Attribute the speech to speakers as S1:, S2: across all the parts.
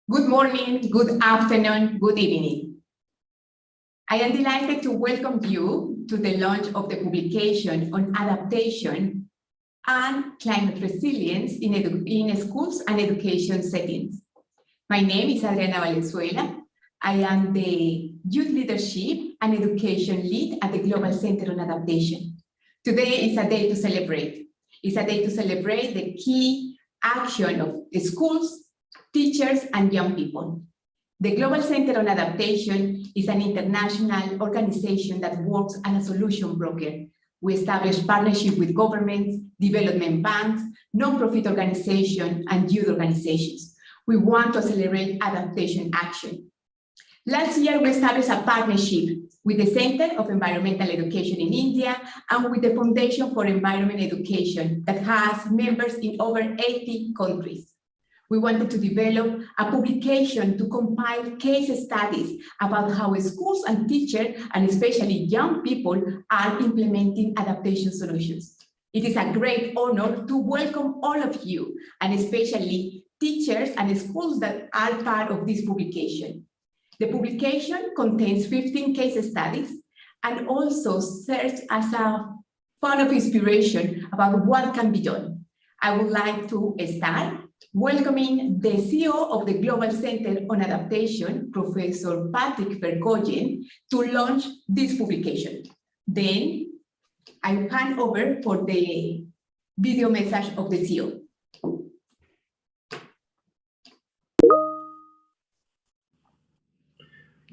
S1: Good morning, good afternoon, good evening. I am delighted to welcome you to the launch of the publication on adaptation and climate resilience in schools and education settings. My name is Adriana Valenzuela. I am the Youth Leadership and Education Lead at the Global Center on Adaptation. Today is a day to celebrate. It's a day to celebrate the key action of the schools, teachers, and young people. The Global Center on Adaptation is an international organization that works as a solution broker. We establish partnerships with governments, development banks, non-profit organizations, and youth organizations. We want to accelerate adaptation action. Last year, we established a partnership with the Center of Environmental Education in India and with the Foundation for Environment Education that has members in over 80 countries. We wanted to develop a publication to compile case studies about how schools and teachers, and especially young people, are implementing adaptation solutions. It is a great honor to welcome all of you, and especially teachers and schools that are part of this publication. The publication contains 15 case studies and also serves as a font of inspiration about what can be done. I would like to start welcoming the CEO of the Global Center on Adaptation, Professor Patrick Verkooyen, to launch this publication. Then I hand over for the video message of the CEO.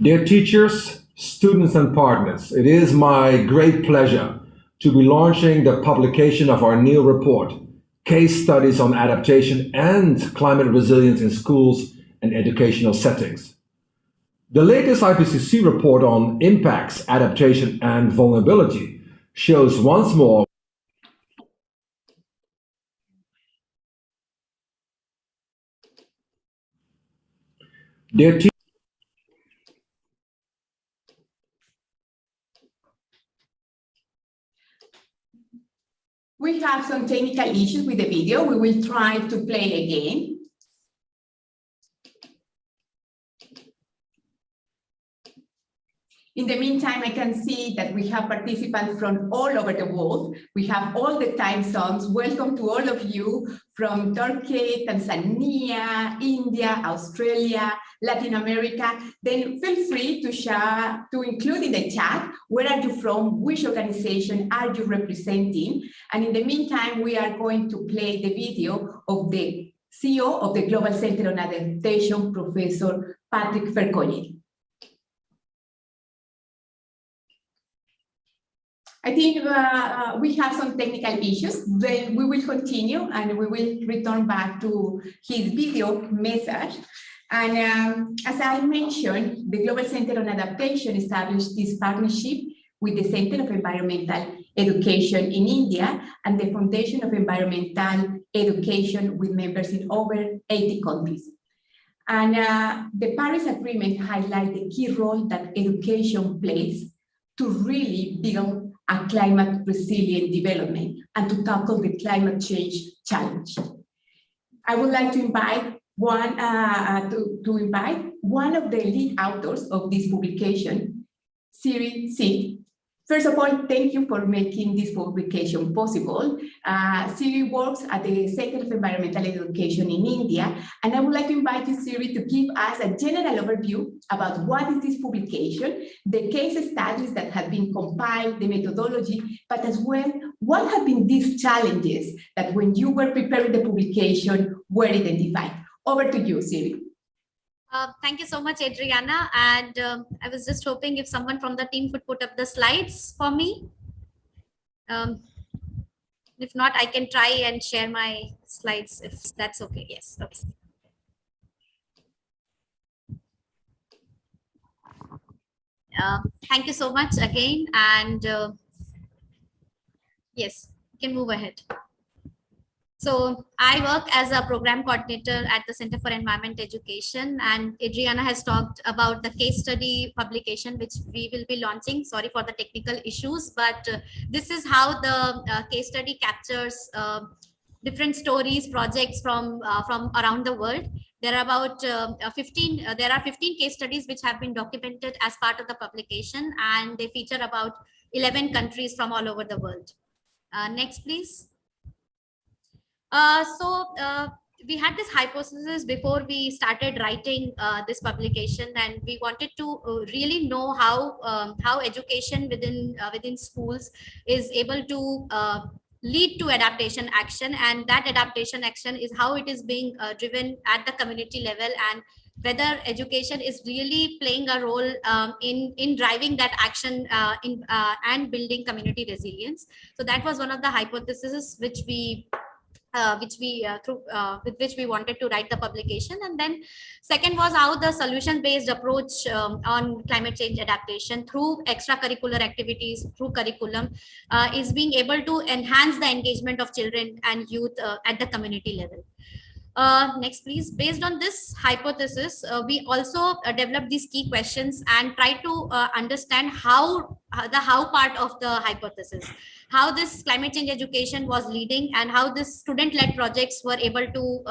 S2: Dear teachers, students, and partners, it is my great pleasure to be launching the publication of our new report, Case Studies on Adaptation and Climate Resilience in Schools and Educational Settings. The latest IPCC report on impacts, adaptation, and vulnerability shows once more
S1: We have some technical issues with the video. We will try to play again. In the meantime, I can see that we have participants from all over the world. We have all the time zones. Welcome to all of you from Turkey, Tanzania, India, Australia, Latin America. Then feel free to share, to include in the chat, where are you from, which organization are you representing? And in the meantime, we are going to play the video of the CEO of the Global Center on Adaptation, Professor Patrick Verkooyen. I think we have some technical issues. Then we will continue and we will return back to his video message. And as I mentioned, the Global Center on Adaptation established this partnership with the Center of Environmental Education in India and the Foundation of Environmental Education with members in over 80 countries. And the Paris Agreement highlights the key role that education plays to really build a climate resilient development and to tackle the climate change challenge. I would like to invite one of the lead authors of this publication, Siri Sid. First of all, thank you for making this publication possible. Siri works at the Center of Environmental Education in India, and I would like to invite you, Siri, to give us a general overview about what is this publication, the case studies that have been compiled, the methodology, but as well, what have been these challenges that when you were preparing the publication were identified. Over to you, Siri.
S3: Thank you so much, Adriana. And I was just hoping if someone from the team could put up the slides for me. If not, I can try and share my slides if that's okay. Yes. Okay. Thank you so much again. And yes, you can move ahead. So I work as a program coordinator at the Center for Environment Education, and Adriana has talked about the case study publication, which we will be launching. Sorry for the technical issues, but this is how the case study captures different stories, projects from around the world. There are about 15 case studies which have been documented as part of the publication, and they feature about 11 countries from all over the world. Next, please. We had this hypothesis before we started writing this publication, and we wanted to really know how education within schools is able to lead to adaptation action, and that adaptation action is how it is being driven at the community level, and whether education is really playing a role in driving that action and building community resilience. So that was one of the hypotheses with which we wanted to write the publication. And then second was how the solution based approach on climate change adaptation through extracurricular activities, through curriculum, is being able to enhance the engagement of children and youth at the community level. Next, please. Based on this hypothesis, we also developed these key questions and try to understand how the how part of the hypothesis, how this climate change education was leading, and how this student-led projects were able to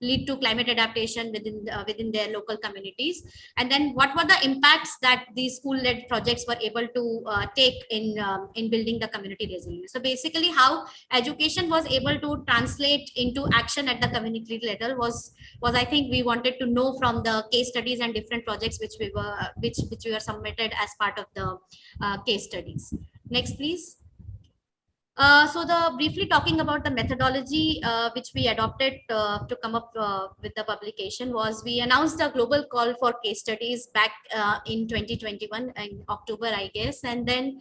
S3: lead to climate adaptation within their local communities, and then what were the impacts that these school-led projects were able to take in building the community resilience. So basically, how education was able to translate into action at the community level was I think we wanted to know from the case studies and different projects which we were submitted as part of the case studies. Next, please. Briefly talking about the methodology which we adopted to come up with the publication was, we announced a global call for case studies back in 2021 in October, I guess, and then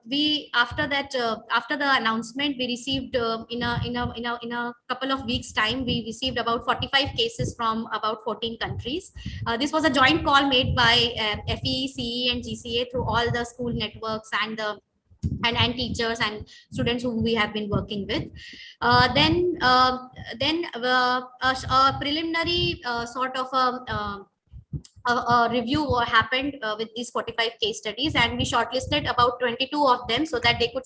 S3: we after the announcement, we received in a couple of weeks time, we received about 45 cases from about 14 countries. This was a joint call made by FE, CE, and GCA through all the school networks and teachers and students whom we have been working with. Then a preliminary sort of a review happened with these 45 case studies, and we shortlisted about 22 of them so that they could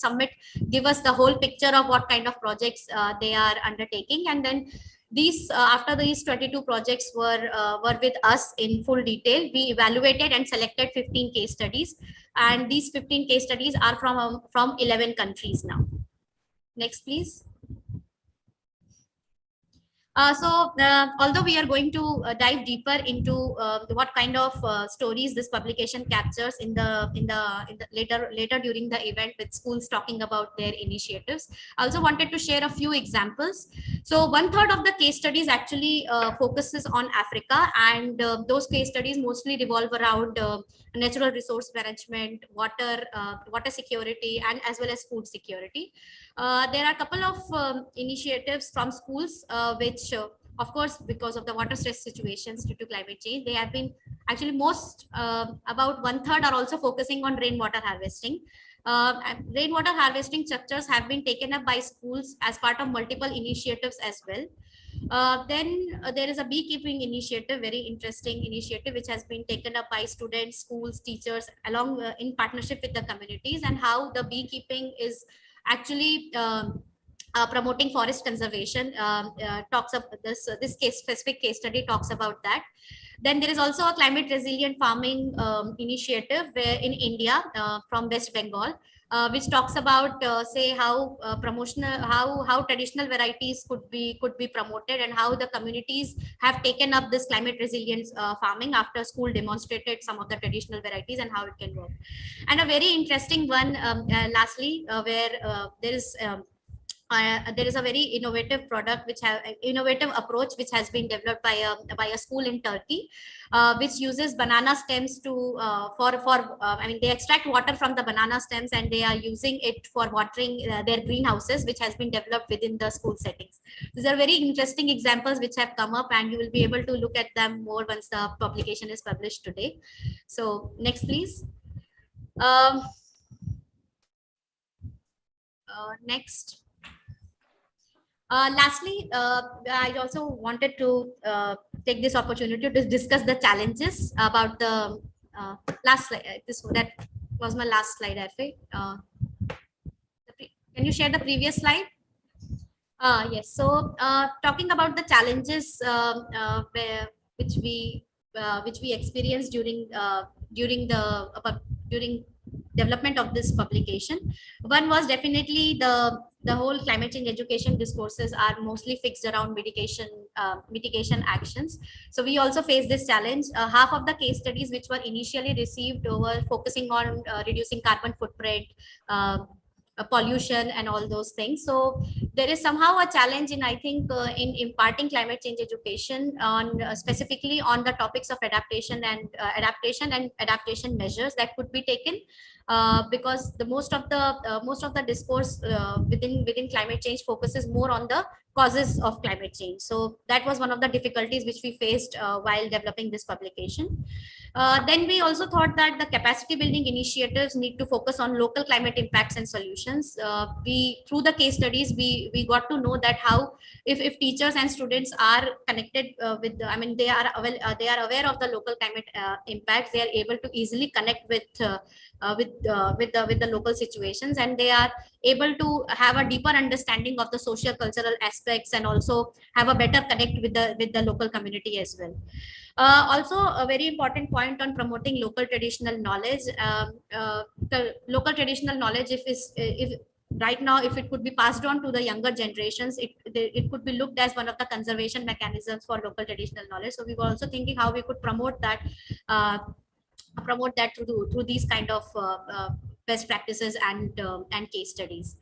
S3: give us the whole picture of what kind of projects they are undertaking. And then these after these 22 projects were with us in full detail, we evaluated and selected 15 case studies, and these 15 case studies are from 11 countries now. Next, please. Although we are going to dive deeper into what kind of stories this publication captures in the later during the event with schools talking about their initiatives, I also wanted to share a few examples. So 1/3 of the case studies actually focuses on Africa, and those case studies mostly revolve around natural resource management, water security, and as well as food security. There are a couple of initiatives from schools which, of course, because of the water stress situations due to climate change, they have been actually about 1/3 are also focusing on rainwater harvesting. Rainwater harvesting structures have been taken up by schools as part of multiple initiatives as well. Then there is a beekeeping initiative, very interesting initiative, which has been taken up by students, schools, teachers, along in partnership with the communities, and how the beekeeping is actually promoting forest conservation. Talks of this specific case study talks about that. Then there is also a climate resilient farming initiative where in India from West Bengal, which talks about say how how traditional varieties could be promoted, and how the communities have taken up this climate resilience farming after school demonstrated some of the traditional varieties and how it can work. And a very interesting one lastly where there is a very innovative product innovative approach which has been developed by a school in Turkey, which uses banana stems to they extract water from the banana stems and they are using it for watering their greenhouses, which has been developed within the school settings. These are very interesting examples which have come up, and you will be able to look at them more once the publication is published today. So next, please. Next. Lastly, I also wanted to take this opportunity to discuss the challenges about the last slide. That was my last slide, I think. Can you share the previous slide? Yes. So, talking about the challenges which we experienced during the during development of this publication, one was definitely the whole climate change education discourses are mostly fixed around mitigation actions. So we also face this challenge. Half of the case studies which were initially received were focusing on reducing carbon footprint. Uh, Pollution and all those things. So there is somehow a challenge in, I think, in imparting climate change education on specifically on the topics of adaptation and adaptation measures that could be taken, because the most of the discourse within climate change focuses more on the causes of climate change. So that was one of the difficulties which we faced while developing this publication. Then we also thought that the capacity building initiatives need to focus on local climate impacts and solutions. We through the case studies we got to know that how if teachers and students are connected I mean they are aware of the local climate impacts, they are able to easily connect with the local situations, and they are able to have a deeper understanding of the social cultural aspects and also have a better connect with the local community as well. Also, a very important point on promoting local traditional knowledge. The local traditional knowledge, if right now, if it could be passed on to the younger generations, it could be looked as one of the conservation mechanisms for local traditional knowledge. So we were also thinking how we could uh, promote that through these kind of best practices and case studies.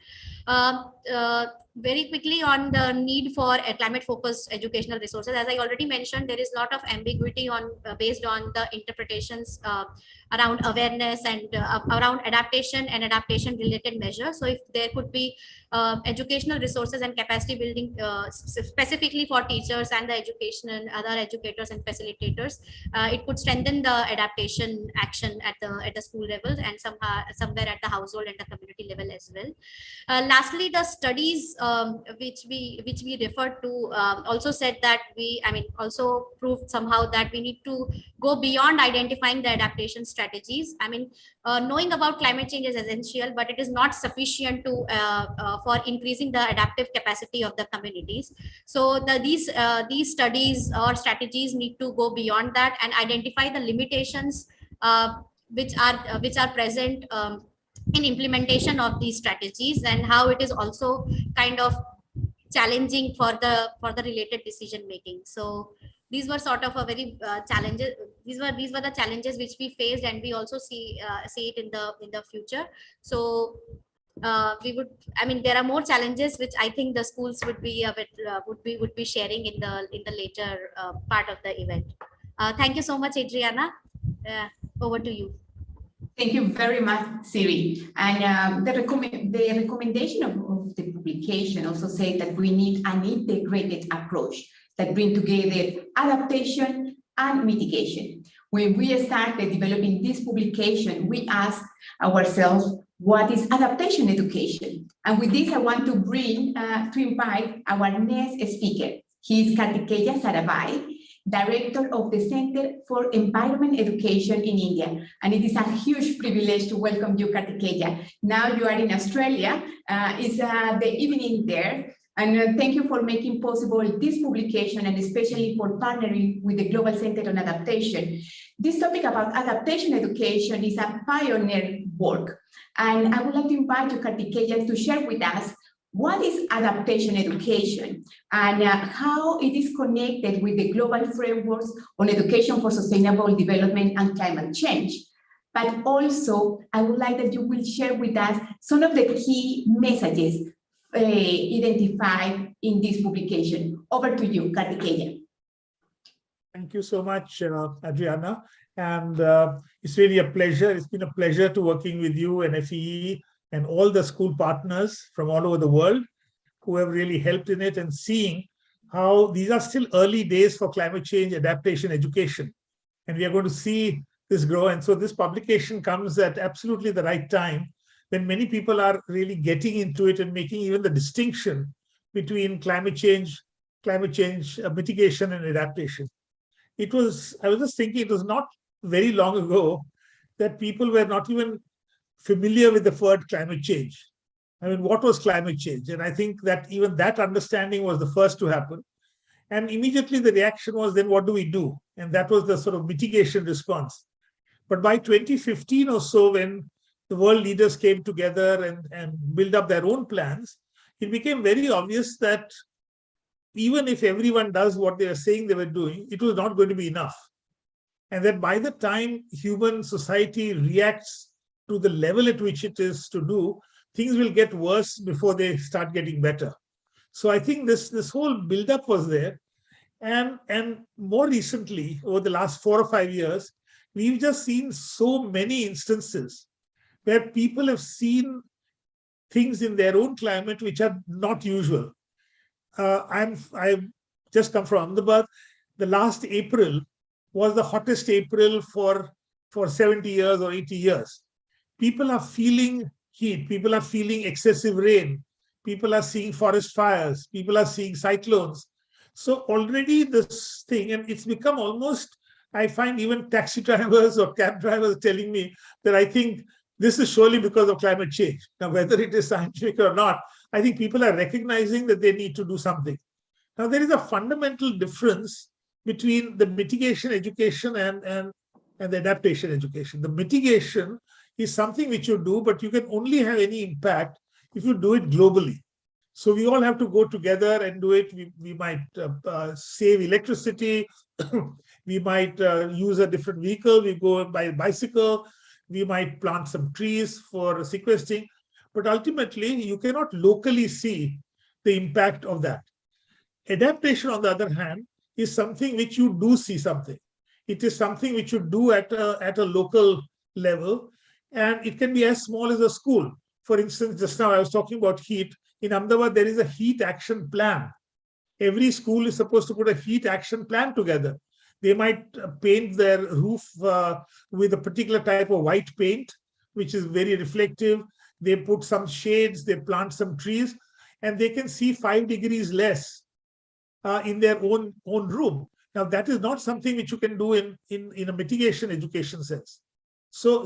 S3: Very quickly on the need for climate focused educational resources, as I already mentioned, there is a lot of ambiguity on based on the interpretations around awareness and around adaptation and adaptation related measures. So if there could be educational resources and capacity building specifically for teachers and the education and other educators and facilitators, it could strengthen the adaptation action at the school level and somewhere at the household and the community level as well. Lastly, the studies which we referred to also said that also proved somehow that we need to go beyond identifying the adaptation strategies. Knowing about climate change is essential, but it is not sufficient to for increasing the adaptive capacity of the communities. So these studies or strategies need to go beyond that and identify the limitations which are present in implementation of these strategies, and how it is also kind of challenging for the related decision making. So these were sort of a very challenges. These were the challenges which we faced, and we also see it in the future. So there are more challenges which I think the schools would be a bit would be sharing in the later part of the event. Thank you so much, Adriana. Over to you.
S1: Thank you very much, Siri. And the recommendation of the publication also said that we need an integrated approach that bring together adaptation and mitigation. When we started developing this publication, we asked ourselves, what is adaptation education? And with this, I want to invite our next speaker. He is Kartikeya Sarabhai, Director of the Center for Environment Education in India. And it is a huge privilege to welcome you, Kartikeya. Now you are in Australia, it's the evening there. And thank you for making possible this publication, and especially for partnering with the Global Center on Adaptation. This topic about adaptation education is a pioneer work. And I would like to invite you, Kartikeya, to share with us what is adaptation education and how it is connected with the global frameworks on education for sustainable development and climate change. But also, I would like that you will share with us some of the key messages identified in this publication. Over to you, Kartikeya.
S4: Thank you so much, Adriana. And it's really a pleasure. It's been a pleasure to working with you and FEE and all the school partners from all over the world who have really helped in it, and seeing how these are still early days for climate change adaptation education. And we are going to see this grow. And so this publication comes at absolutely the right time when many people are really getting into it and making even the distinction between climate change mitigation and adaptation. I was just thinking, it was not very long ago that people were not even familiar with the word climate change. I mean, what was climate change? And I think that even that understanding was the first to happen. And immediately the reaction was, then what do we do? And that was the sort of mitigation response. But by 2015 or so, when the world leaders came together and built up their own plans, it became very obvious that even if everyone does what they were saying they were doing, it was not going to be enough. And that by the time human society reacts to the level at which it is to do, things will get worse before they start getting better. So I think this whole buildup was there. And more recently, over the last 4 or 5 years, we've just seen so many instances where people have seen things in their own climate which are not usual. I've just come from Ahmedabad. The last April was the hottest April for 70 years or 80 years. People are feeling heat. People are feeling excessive rain. People are seeing forest fires. People are seeing cyclones. So already this thing, and it's become almost, I find even taxi drivers or cab drivers telling me that I think this is surely because of climate change. Now, whether it is scientific or not, I think people are recognizing that they need to do something. Now, there is a fundamental difference between the mitigation education and the adaptation education. The mitigation is something which you do, but you can only have any impact if you do it globally. So we all have to go together and do it. We might save electricity. We might use a different vehicle. We go by bicycle. We might plant some trees for sequestering. But ultimately, you cannot locally see the impact of that. Adaptation, on the other hand, is something which you do see something. It is something which you do at a local level, and it can be as small as a school. For instance, just now I was talking about heat. In Ahmedabad, there is a heat action plan. Every school is supposed to put a heat action plan together. They might paint their roof with a particular type of white paint, which is very reflective. They put some shades, they plant some trees, and they can see 5 degrees less in their own room. Now, that is not something which you can do in a mitigation education sense. So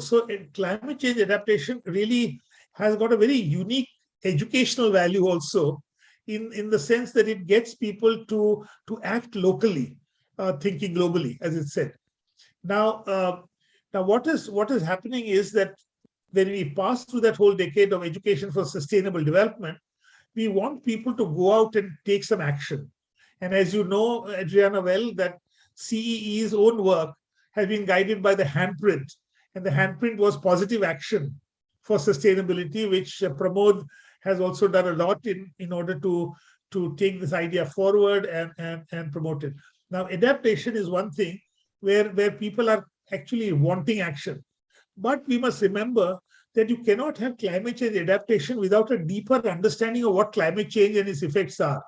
S4: climate change adaptation really has got a very unique educational value also, in the sense that it gets people to act locally, thinking globally, as it said. Now what is happening is that when we pass through that whole decade of education for sustainable development, we want people to go out and take some action. And as you know, Adriana, well, that CEE's own work has been guided by the handprint. And the handprint was positive action for sustainability, which Pramod has also done a lot in order to take this idea forward and promote it. Now, adaptation is one thing where people are actually wanting action. But we must remember that you cannot have climate change adaptation without a deeper understanding of what climate change and its effects are.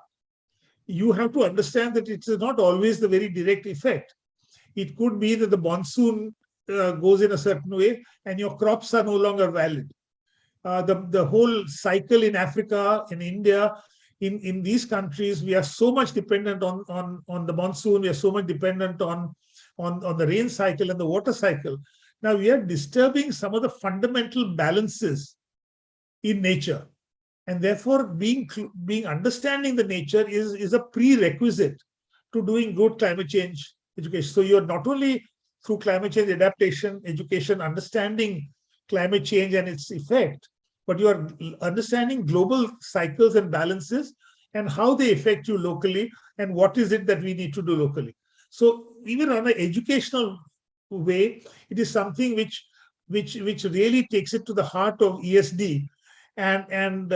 S4: You have to understand that it is not always the very direct effect. It could be that the monsoon goes in a certain way and your crops are no longer valid. The whole cycle in Africa, in India, in these countries, we are so much dependent on the monsoon. We are so much dependent on the rain cycle and the water cycle. Now we are disturbing some of the fundamental balances in nature, and therefore being understanding the nature is a prerequisite to doing good climate change education. So you're not only through climate change adaptation education understanding climate change and its effect, but you are understanding global cycles and balances and how they affect you locally and what is it that we need to do locally. So even on an educational way, it is something which really takes it to the heart of ESD and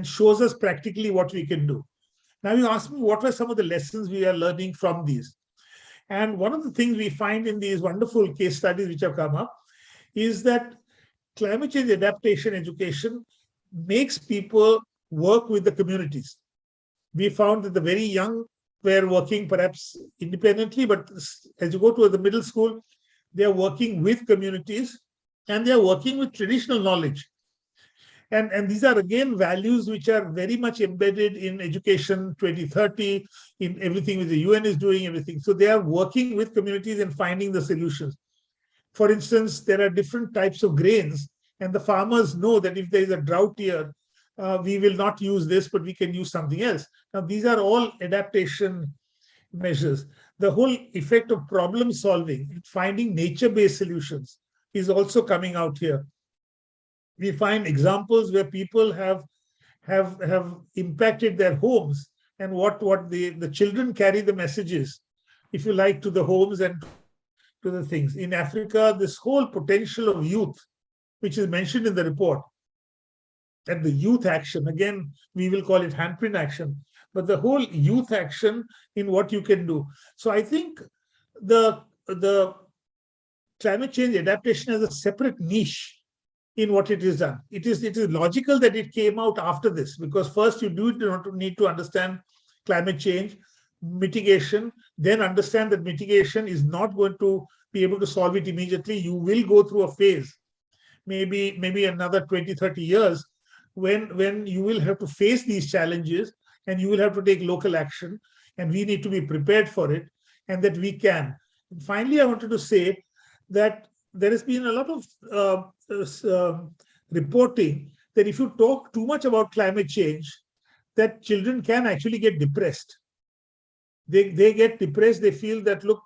S4: shows us practically what we can do. Now you ask me what are some of the lessons we are learning from these. And one of the things we find in these wonderful case studies which have come up is that climate change adaptation education makes people work with the communities. We found that the very young were working perhaps independently, but as you go to the middle school, they are working with communities and they are working with traditional knowledge. And these are again values which are very much embedded in Education 2030, in everything that the UN is doing, everything. So they are working with communities and finding the solutions. For instance, there are different types of grains, And the farmers know that if there is a drought here, we will not use this, but we can use something else. Now, these are all adaptation measures. The whole effect of problem solving, finding nature-based solutions is also coming out here. We find examples where people have impacted their homes, and what the children carry the messages, if you like, to the homes and to the things. In Africa, this whole potential of youth, which is mentioned in the report, and the youth action, again, we will call it handprint action, but the whole youth action in what you can do. So I think the climate change adaptation has a separate niche in what it is done. It is logical that it came out after this, because first you need to understand climate change, mitigation, then understand that mitigation is not going to be able to solve it immediately. You will go through a phase, maybe another 20, 30 years, when you will have to face these challenges and you will have to take local action, and we need to be prepared for it, and that we can. And finally, I wanted to say that there has been a lot of reporting that if you talk too much about climate change, that children can actually get depressed. They get depressed. They feel that, look,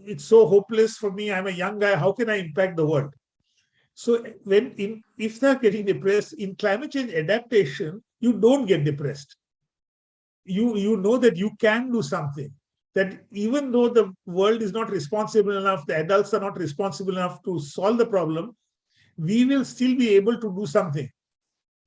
S4: it's so hopeless for me. I'm a young guy. How can I impact the world? So if they're getting depressed, in climate change adaptation, you don't get depressed. You know that you can do something. That even though the world is not responsible enough, the adults are not responsible enough to solve the problem, we will still be able to do something.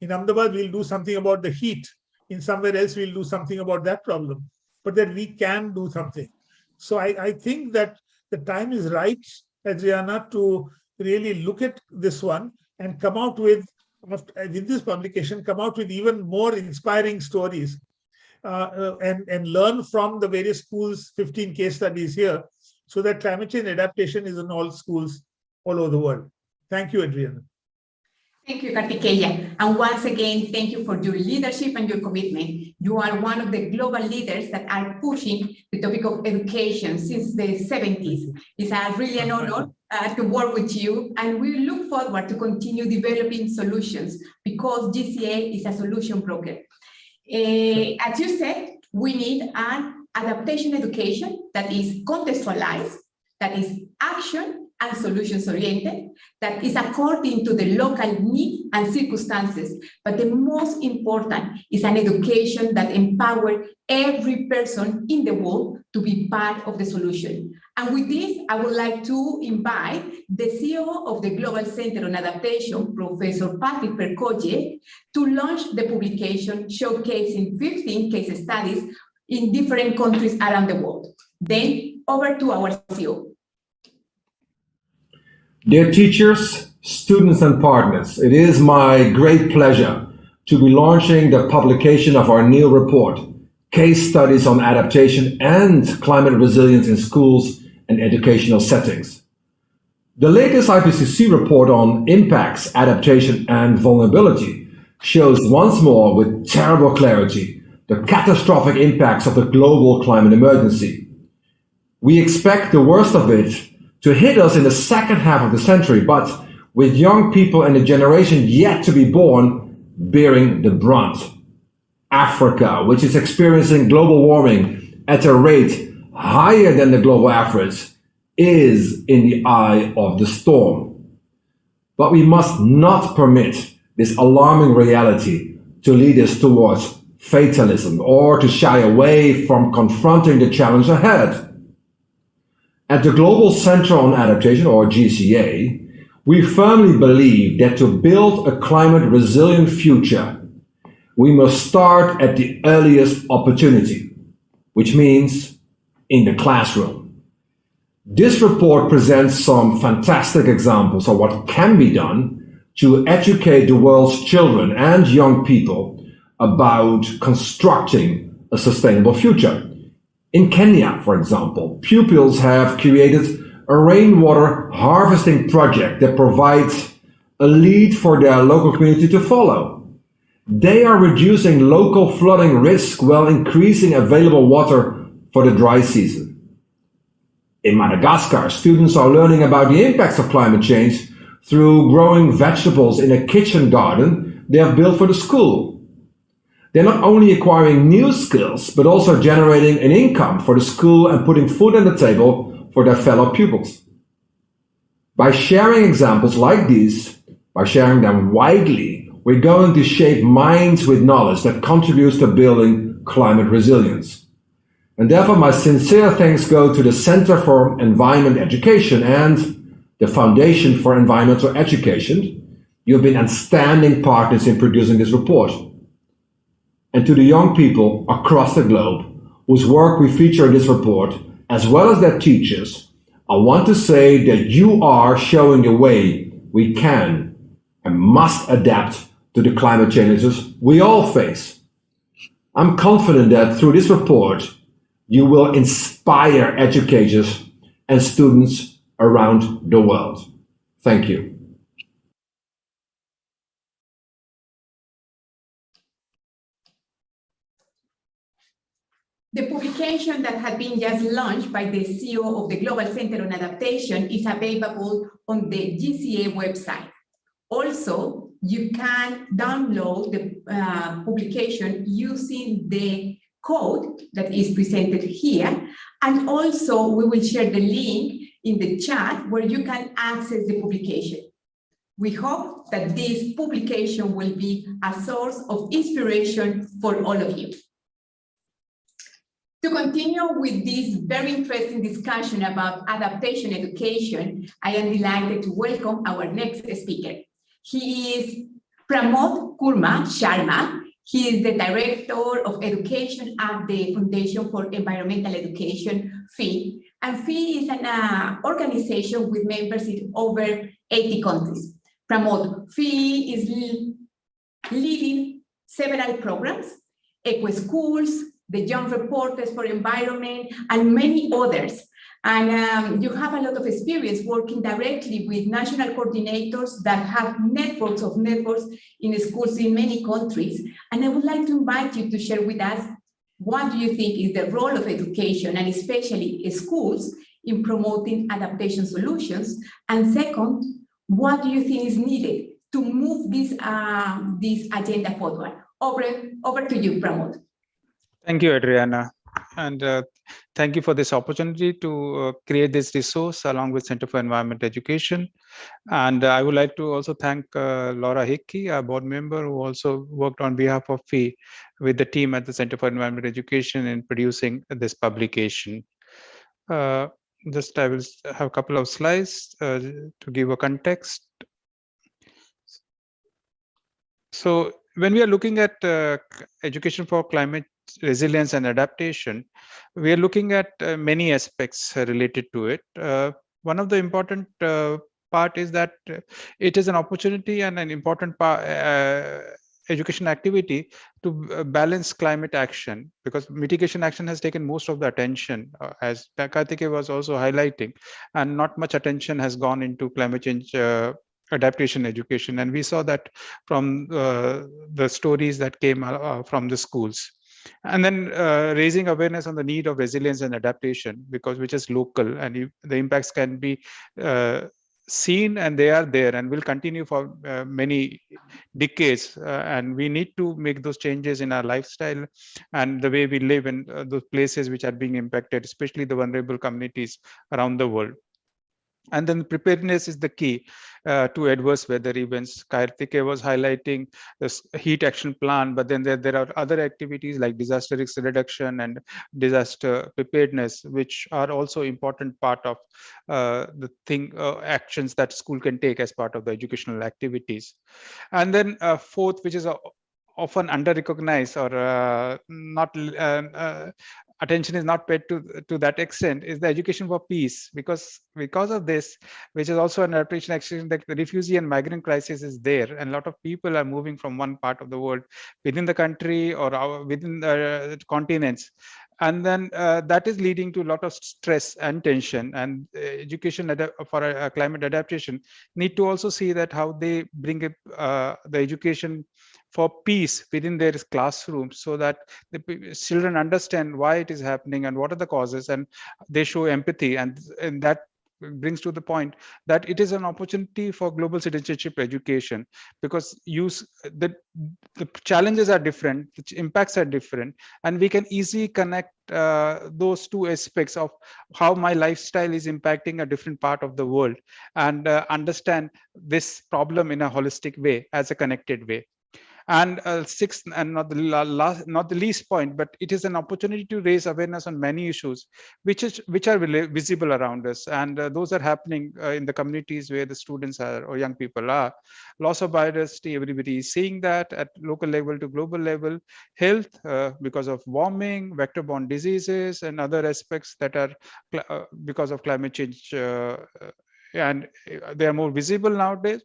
S4: In Ahmedabad, we'll do something about the heat. In somewhere else, we'll do something about that problem. But that we can do something. So I think that the time is right, Adriana, to really look at this one and come out with this publication, come out with even more inspiring stories. And learn from the various schools, 15 case studies here, so that climate change adaptation is in all schools all over the world. Thank you, Adriana.
S1: Thank you, Kartikeya. And once again, thank you for your leadership and your commitment. You are one of the global leaders that are pushing the topic of education since the 70s. It's really an honor to work with you, and we look forward to continue developing solutions, because GCA is a solution broker. As you said, we need an adaptation education that is contextualized, that is action and solutions oriented, that is according to the local needs and circumstances. But the most important is an education that empowers every person in the world to be part of the solution. And with this, I would like to invite the CEO of the Global Center on Adaptation, Professor Patrick Percoje, to launch the publication showcasing 15 case studies in different countries around the world. Then over to our CEO.
S2: Dear teachers, students, and partners, it is my great pleasure to be launching the publication of our NEIL report, Case Studies on Adaptation and Climate Resilience in Schools and Educational Settings. The latest IPCC report on impacts, adaptation, and vulnerability shows once more with terrible clarity the catastrophic impacts of the global climate emergency. We expect the worst of it to hit us in the second half of the century, but with young people and the generation yet to be born bearing the brunt. Africa, which is experiencing global warming at a rate higher than the global average, is in the eye of the storm. But we must not permit this alarming reality to lead us towards fatalism or to shy away from confronting the challenge ahead. At the Global Center on Adaptation, or GCA, we firmly believe that to build a climate resilient future, we must start at the earliest opportunity, which means in the classroom. This report presents some fantastic examples of what can be done to educate the world's children and young people about constructing a sustainable future. In Kenya, for example, pupils have created a rainwater harvesting project that provides a lead for their local community to follow. They are reducing local flooding risk while increasing available water for the dry season. In Madagascar, students are learning about the impacts of climate change through growing vegetables in a kitchen garden they have built for the school. They're not only acquiring new skills, but also generating an income for the school and putting food on the table for their fellow pupils. By sharing examples like these, by sharing them widely, we're going to shape minds with knowledge that contributes to building climate resilience. And therefore, my sincere thanks go to the Center for Environment Education and the Foundation for Environmental Education. You've been outstanding partners in producing this report. And to the young people across the globe whose work we feature in this report, as well as their teachers, I want to say that you are showing the way we can and must adapt to the climate changes we all face. I'm confident that through this report, you will inspire educators and students around the world. Thank you.
S1: The publication that had been just launched by the CEO of the Global Center on Adaptation is available on the GCA website. Also, you can download the publication using the code that is presented here. And also, we will share the link in the chat where you can access the publication. We hope that this publication will be a source of inspiration for all of you. To continue with this very interesting discussion about adaptation education, I am delighted to welcome our next speaker. He is Pramod Kurma Sharma. He is the Director of Education at the Foundation for Environmental Education, FEE. And FEE is an organization with members in over 80 countries. Pramod, FEE is leading several programs, Eco Schools, the Young Reporters for Environment, and many others. And you have a lot of experience working directly with national coordinators that have networks in schools in many countries. And I would like to invite you to share with us, what do you think is the role of education, and especially schools, in promoting adaptation solutions? And second, what do you think is needed to move this agenda forward? Over to you, Pramod.
S5: Thank you, Adriana, and thank you for this opportunity to create this resource along with Center for Environment Education. And I would like to also thank Laura Hickey, a board member who also worked on behalf of FEE with the team at the Center for Environment Education in producing this publication. I will have a couple of slides to give a context. So when we are looking at education for climate resilience and adaptation, we are looking at many aspects related to it. One of the important part is that it is an opportunity and an important education activity to balance climate action, because mitigation action has taken most of the attention, as Karthike was also highlighting, and not much attention has gone into climate change adaptation education. And we saw that from the stories that came from the schools. And then raising awareness on the need of resilience and adaptation, which is local, and the impacts can be seen, and they are there and will continue for many decades. And we need to make those changes in our lifestyle and the way we live in those places which are being impacted, especially the vulnerable communities around the world. And then preparedness is the key to adverse weather events. Karthike was highlighting this heat action plan, but then there are other activities like disaster risk reduction and disaster preparedness, which are also important part of the actions that school can take as part of the educational activities. And then fourth, which is often under-recognized or not attention is not paid to that extent, is the education for peace, because of this, which is also an adaptation action, that the refugee and migrant crisis is there, and a lot of people are moving from one part of the world within the country or within the continents. And then that is leading to a lot of stress and tension, and education for climate adaptation need to also see that how they bring the education for peace within their classrooms, so that the children understand why it is happening and what are the causes, and they show empathy, and that brings to the point that it is an opportunity for global citizenship education, because the challenges are different, the impacts are different, and we can easily connect those two aspects of how my lifestyle is impacting a different part of the world, and understand this problem in a holistic way, as a connected way. And sixth, and not the least point, but it is an opportunity to raise awareness on many issues which are visible around us, and those are happening in the communities where the students are or young people are. Loss of biodiversity, everybody is seeing that at local level to global level. Health, because of warming, vector-borne diseases, and other aspects that are because of climate change, and they are more visible nowadays.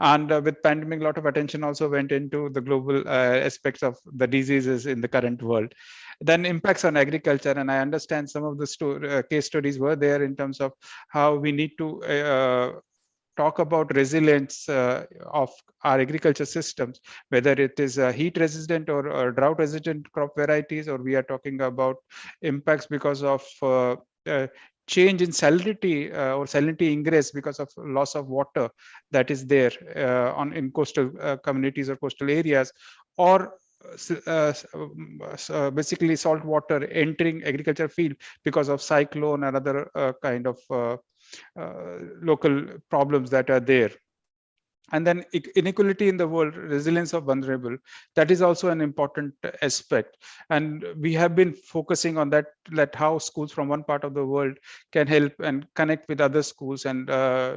S5: And with pandemic, a lot of attention also went into the global aspects of the diseases in the current world. Then impacts on agriculture, and I understand some of the case studies were there in terms of how we need to talk about resilience of our agriculture systems, whether it is heat resistant or drought resistant crop varieties, or we are talking about impacts because of change in salinity or salinity ingress because of loss of water that is there in coastal communities or coastal areas, or basically salt water entering agriculture field because of cyclone and other kind of local problems that are there. And then inequality in the world, resilience of vulnerable, that is also an important aspect. And we have been focusing on that how schools from one part of the world can help and connect with other schools. And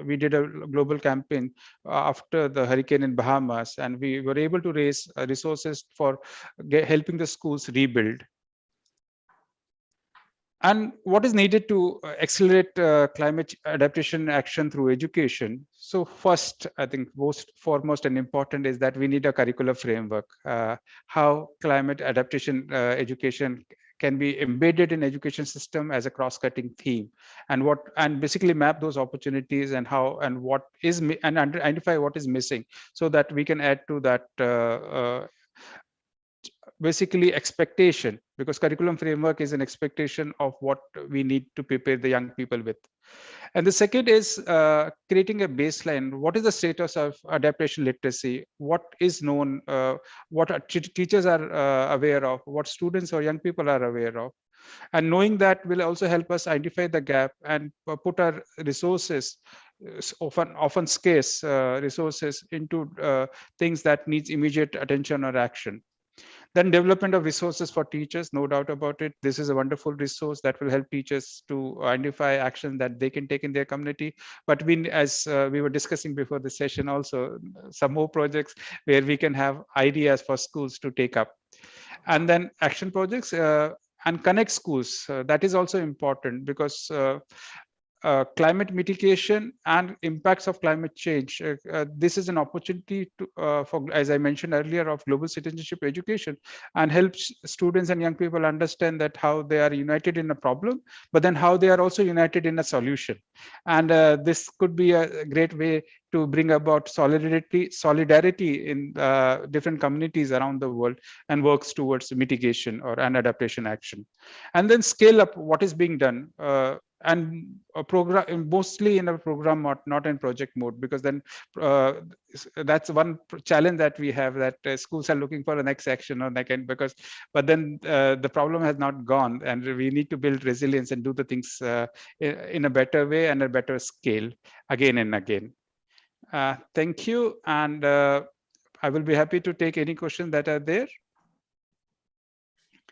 S5: we did a global campaign after the hurricane in Bahamas, and we were able to raise resources for helping the schools rebuild. And what is needed to accelerate climate adaptation action through education? So first, I think most foremost and important is that we need a curricular framework. How climate adaptation education can be embedded in education system as a cross-cutting theme, and basically map those opportunities and how and what is and identify what is missing, so that we can add to that basically expectation, because curriculum framework is an expectation of what we need to prepare the young people with. And the second is creating a baseline. What is the status of adaptation literacy? What is known? What teachers are aware of? What students or young people are aware of? And knowing that will also help us identify the gap and put our resources, often scarce resources, into things that needs immediate attention or action. Then development of resources for teachers, no doubt about it. This is a wonderful resource that will help teachers to identify action that they can take in their community. But as we were discussing before the session also, some more projects where we can have ideas for schools to take up. And then action projects and connect schools. That is also important, because climate mitigation and impacts of climate change. This is an opportunity for, as I mentioned earlier, of global citizenship education, and helps students and young people understand that how they are united in a problem, but then how they are also united in a solution. And this could be a great way to bring about solidarity in different communities around the world, and works towards mitigation and adaptation action. And then scale up what is being done. And a program, mostly in a program mode, not in project mode, because then that's one challenge that we have, that schools are looking for the next action or but then the problem has not gone, and we need to build resilience and do the things in a better way and a better scale again and again. Thank you, and I will be happy to take any questions that are there.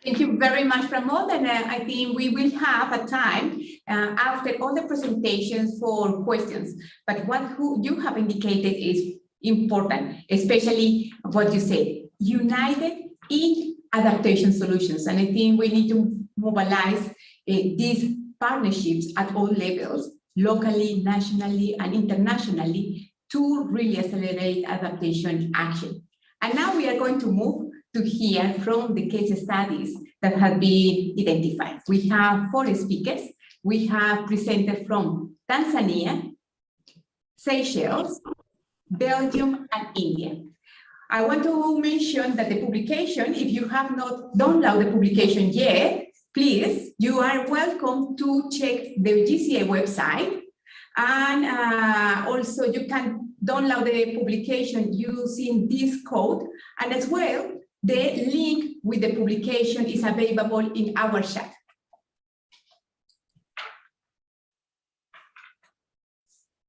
S1: Thank you very much, Pramod. And I think we will have a time after all the presentations for questions. But what you have indicated is important, especially what you said, united in adaptation solutions. And I think we need to mobilize these partnerships at all levels, locally, nationally, and internationally, to really accelerate adaptation action. And now we are going to move to hear from the case studies that have been identified. We have 4 speakers. We have presented from Tanzania, Seychelles, Belgium, and India. I want to mention that the publication, if you have not downloaded the publication yet, please, you are welcome to check the GCA website And also you can download the publication using this code. And as well, the link with the publication is available in our chat.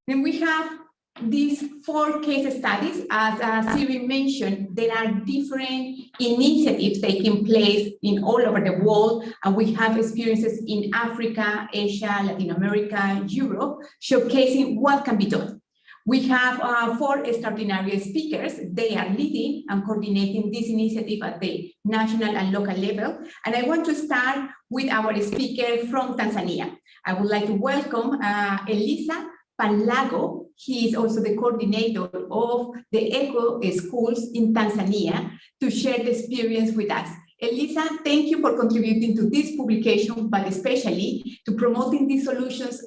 S1: Then we have these 4 case studies. As Siri mentioned, there are different initiatives taking place in all over the world, and we have experiences in Africa, Asia, Latin America, Europe, showcasing what can be done. We have 4 extraordinary speakers. They are leading and coordinating this initiative at the national and local level. And I want to start with our speaker from Tanzania. I would like to welcome Elisa Panlago. He is also the coordinator of the Eco Schools in Tanzania to share the experience with us. Elisa, thank you for contributing to this publication, but especially to promoting these solutions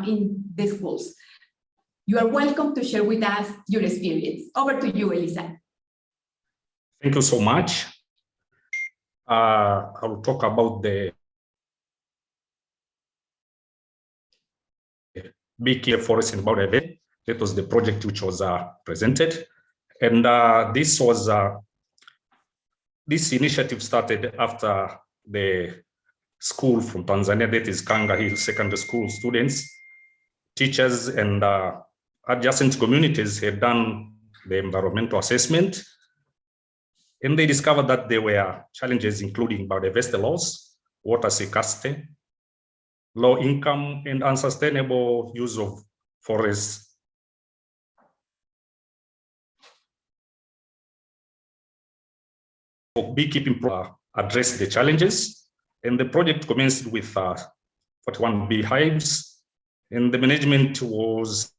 S1: in the schools. You are welcome to share with us your experience. Over to you, Elisa.
S6: Thank you so much. I will talk about the big forest in Baudelaire. That was the project which was presented. And this initiative started after the school from Tanzania, that is Kanga Hill Secondary School students, teachers, and adjacent communities had done the environmental assessment. And they discovered that there were challenges, including biodiversity loss, water scarcity, low income, and unsustainable use of forests. Beekeeping addressed the challenges, and the project commenced with 41 beehives, and the management was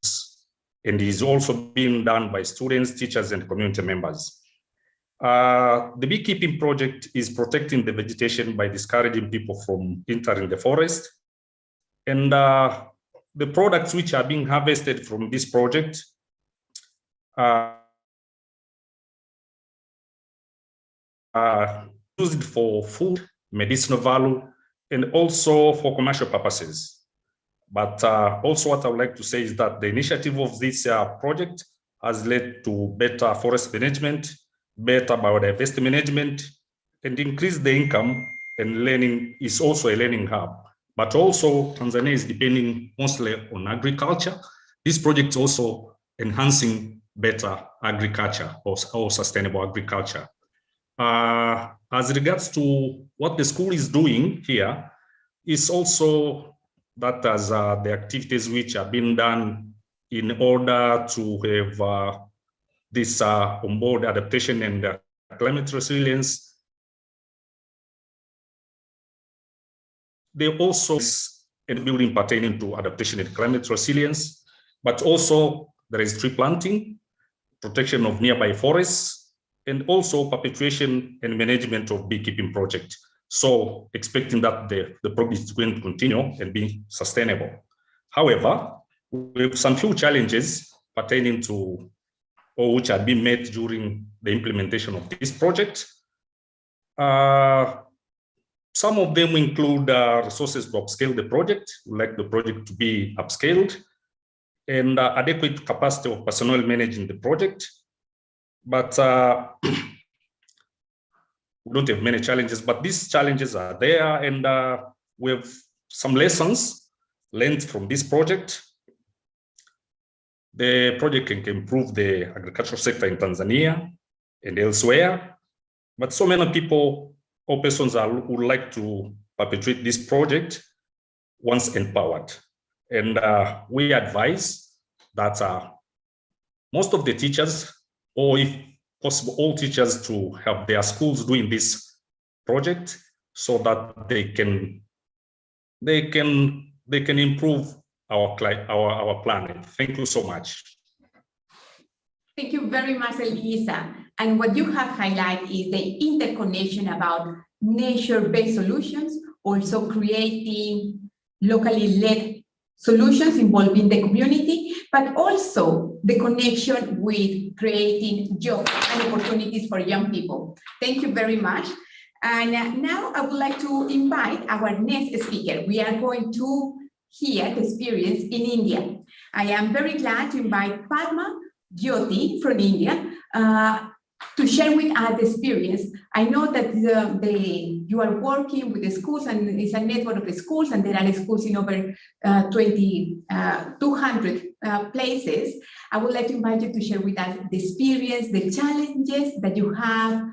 S6: and is also being done by students, teachers, and community members. The beekeeping project is protecting the vegetation by discouraging people from entering the forest. And the products which are being harvested from this project are used for food, medicinal value, and also for commercial purposes. But also what I would like to say is that the initiative of this project has led to better forest management, better biodiversity management, and increase the income, and learning is also a learning hub. But also Tanzania is depending mostly on agriculture. This project is also enhancing better agriculture or sustainable agriculture. As regards to what the school is doing here, is also that as the activities which are being done in order to have this onboard adaptation and climate resilience. They also in building pertaining to adaptation and climate resilience, but also there is tree planting, protection of nearby forests, and also perpetuation and management of beekeeping project. So expecting that the project is going to continue and be sustainable. However, we have some few challenges pertaining to or which have been met during the implementation of this project. Some of them include resources to upscale the project. We'd like the project to be upscaled, and adequate capacity of personnel managing the project. But we don't have many challenges, but these challenges are there, and we have some lessons learned from this project. The project can improve the agricultural sector in Tanzania and elsewhere, but so many people or persons would like to perpetuate this project once empowered. And we advise that most of the teachers, or if possible, all teachers, to have their schools doing this project so that they can improve our planet. Thank you so much.
S1: Thank you very much, Elisa. And what you have highlighted is the interconnection about nature-based solutions, also creating locally led solutions involving the community, but also the connection with creating jobs and opportunities for young people. Thank you very much. And now I would like to invite our next speaker. We are going to here the experience in India. I am very glad to invite Padma Jyoti from India to share with us the experience. I know that you are working with the schools, and it's a network of the schools, and there are schools in over 200 places. I would like to invite you to share with us the experience, the challenges that you have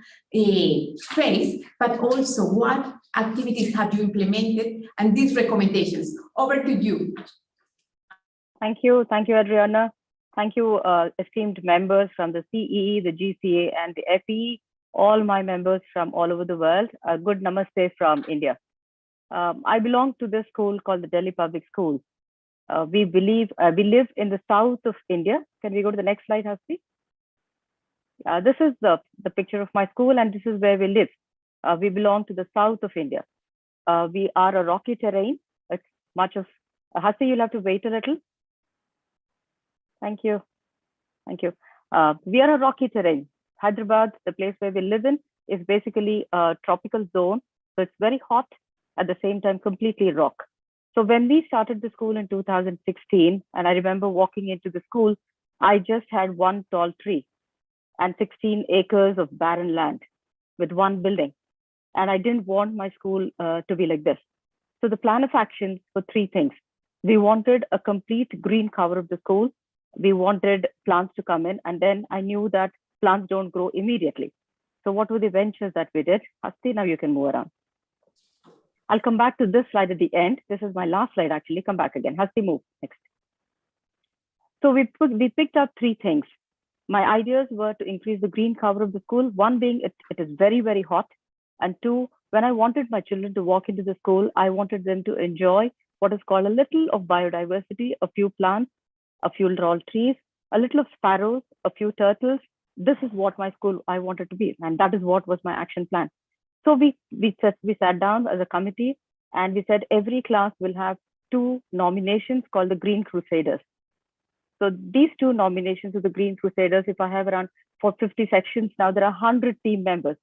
S1: faced, but also what activities have you implemented and these recommendations. Over to you.
S7: Thank you, Adriana. Thank you, esteemed members from the CEE, the GCA, and the FEE, all my members from all over the world. A good namaste from India. I belong to this school called the Delhi Public Schools. We live in the south of India. Can we go to the next slide, Hasti? This is the picture of my school, and this is where we live. We belong to the south of India. We are a rocky terrain. It's much of, Hasti, you'll have to wait a little. Thank you. We are a rocky terrain. Hyderabad, the place where we live in, is basically a tropical zone. So it's very hot, at the same time, completely rock. So when we started the school in 2016, and I remember walking into the school, I just had one tall tree and 16 acres of barren land with one building. And I didn't want my school to be like this. So the plan of action were three things. We wanted a complete green cover of the school. We wanted plants to come in, and then I knew that plants don't grow immediately. So what were the ventures that we did? Hasti, now you can move around. I'll come back to this slide at the end. This is my last slide, actually. Come back again. Hasti, move next. So we picked up three things. My ideas were to increase the green cover of the school. One being it is very, very hot. And two, when I wanted my children to walk into the school, I wanted them to enjoy what is called a little of biodiversity, a few plants, a few tall trees, a little of sparrows, a few turtles. This is what my school I wanted to be, and that is what was my action plan. So we sat down as a committee, and we said every class will have 2 nominations called the Green Crusaders. So these 2 nominations of the Green Crusaders, if I have around 50 sections, now there are 100 team members.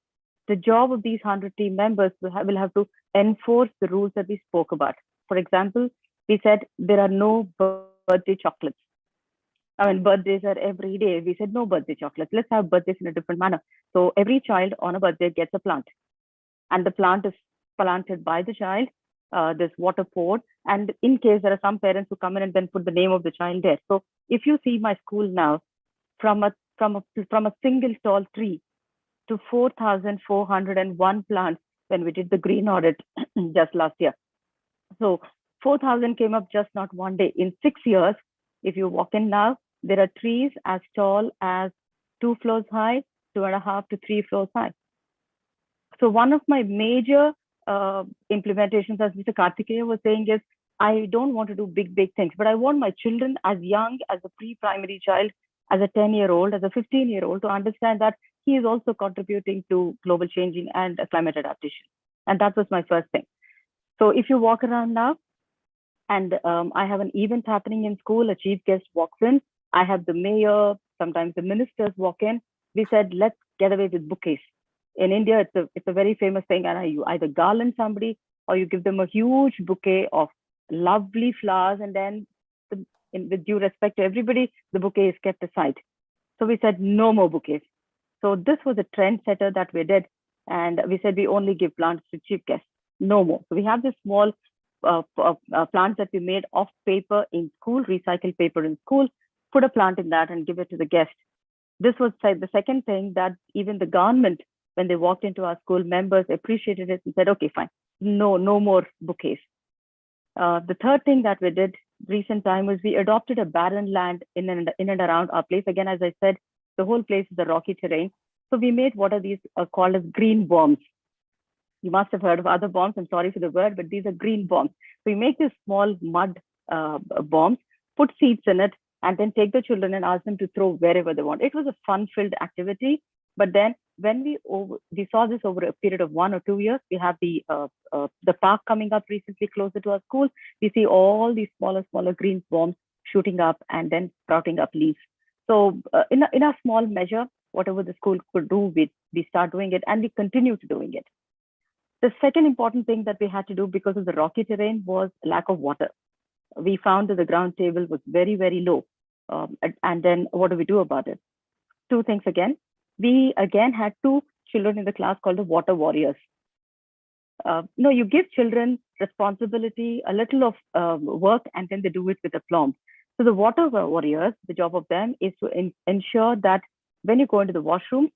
S7: The job of these 100 team members will have to enforce the rules that we spoke about. For example, we said there are no birthday chocolates. I mean, birthdays are every day. We said no birthday chocolates. Let's have birthdays in a different manner. So every child on a birthday gets a plant, and the plant is planted by the child. There's water poured, and in case there are some parents who come in and then put the name of the child there. So if you see my school now, from a single tall tree to 4,401 plants when we did the green audit just last year. So 4,000 came up just not one day. In 6 years, if you walk in now, there are trees as tall as 2 floors high, 2.5 to 3 floors high. So one of my major implementations, as Mr. Karthikeya was saying, is I don't want to do big things, but I want my children as young as a pre-primary child, as a 10-year-old, as a 15-year-old, to understand that he is also contributing to global changing and climate adaptation. And that was my first thing. So if you walk around now, and I have an event happening in school, a chief guest walks in, I have the mayor, sometimes the ministers walk in. We said, let's get away with bouquets. In India, it's a very famous thing, and you either garland somebody or you give them a huge bouquet of lovely flowers, and then with due respect to everybody, the bouquet is kept aside. So we said no more bouquets. So this was a trendsetter that we did, and we said we only give plants to chief guests, no more. So we have this small plants that we made off paper in school, recycled paper in school, put a plant in that and give it to the guest. This was the second thing that even the government, when they walked into our school, members appreciated it and said, okay, fine, no more bouquets. The third thing that we did recent time was we adopted a barren land in and around our place. Again, as I said, the whole place is a rocky terrain. So we made what are these called as green bombs. You must have heard of other bombs. I'm sorry for the word, but these are green bombs. So we make these small mud bombs, put seeds in it, and then take the children and ask them to throw wherever they want. It was a fun-filled activity. But then when we saw this over a period of 1 or 2 years, we have the park coming up recently closer to our school. We see all these smaller green bombs shooting up and then sprouting up leaves. So in a small measure, whatever the school could do, we start doing it, and we continue to doing it. The second important thing that we had to do because of the rocky terrain was lack of water. we found that the ground table was very, very low. And then what do we do about it? Two things again. We again had two children in the class called the water warriors. No, you give children responsibility, a little of work, and then they do it with aplomb. So the water warriors, the job of them is to ensure that when you go into the washroom,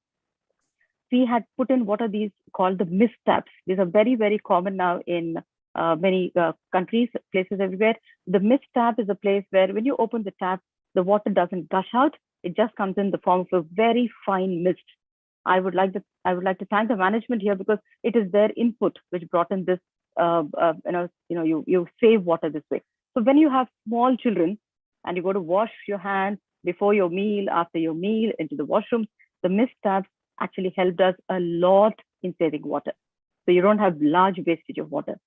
S7: we had put in what are these called the mist taps. These are very, very common now in many countries, places everywhere. The mist tap is a place where when you open the tap, the water doesn't gush out. It just comes in the form of a very fine mist. I would like to thank the management here because it is their input which brought in this. You save water this way. So when you have small children and you go to wash your hands before your meal, after your meal, into the washroom, the mist taps actually helped us a lot in saving water. So you don't have large wastage of water.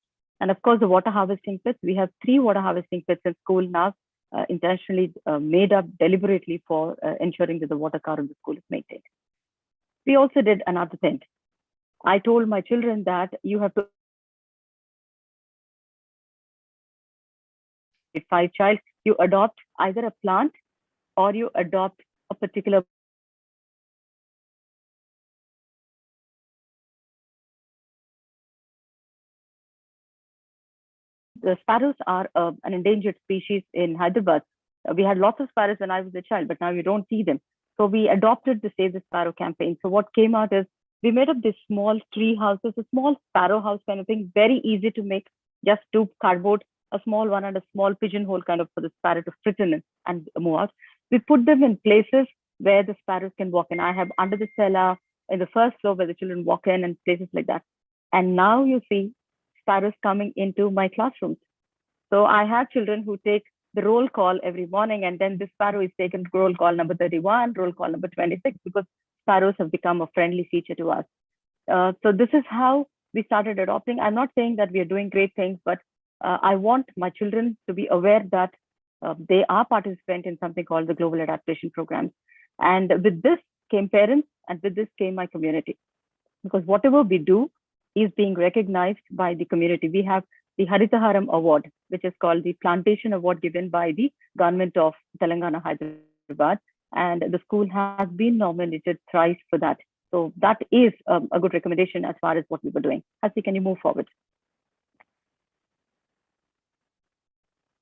S7: And of course, the water harvesting pits, we have 3 water harvesting pits in school now, intentionally made up deliberately for ensuring that the water car in the school is maintained. We also did another thing. I told my children that you have to 5 child, you adopt either a plant or you adopt a particular the sparrows are an endangered species in Hyderabad. We had lots of sparrows when I was a child, but now you don't see them. So we adopted the Save the Sparrow campaign. So what came out is we made up these small tree houses, a small sparrow house kind of thing, very easy to make, just 2 cardboard, a small one and a small pigeonhole kind of for the sparrow to fit in and move out. We put them in places where the sparrows can walk in. I have under the cellar, in the first floor where the children walk in and places like that. And now you see sparrows coming into my classrooms. So I have children who take the roll call every morning, and then this sparrow is taken roll call number 31, roll call number 26, because sparrows have become a friendly feature to us. So this is how we started adopting. I'm not saying that we are doing great things, but I want my children to be aware that they are participant in something called the Global Adaptation Programs. And with this came parents, and with this came my community. Because whatever we do is being recognized by the community. We have the Haritaharam Award, which is called the Plantation Award given by the government of Telangana, Hyderabad. And the school has been nominated thrice for that. So that is a good recommendation as far as what we were doing. Hasi, can you move forward?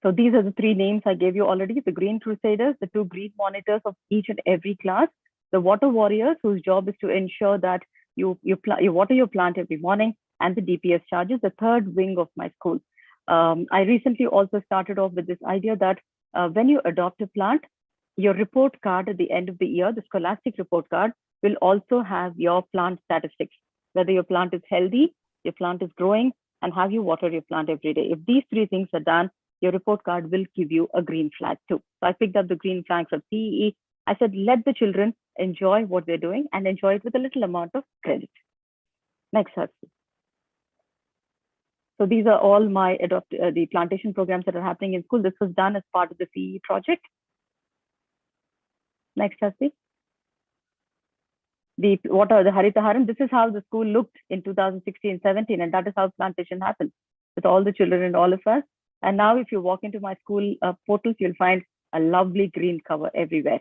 S7: So these are the 3 names I gave you already: the Green Crusaders, the 2 green monitors of each and every class, the Water Warriors, whose job is to ensure that you water your plant every morning, and the DPS charges, the 3rd wing of my school. I recently also started off with this idea that when you adopt a plant, your report card at the end of the year, the scholastic report card, will also have your plant statistics, whether your plant is healthy, your plant is growing, and have you watered your plant every day. If these 3 things are done, your report card will give you a green flag too. So I picked up the green flag from CEE. I said, let the children enjoy what they're doing and enjoy it with a little amount of credit. Next, Hasi. So these are all my the plantation programs that are happening in school. This was done as part of the CE project. Next, Hasi. The Haritaharam, this is how the school looked in 2016-17, and that is how plantation happened with all the children and all of us. And now if you walk into my school portals, you'll find a lovely green cover everywhere.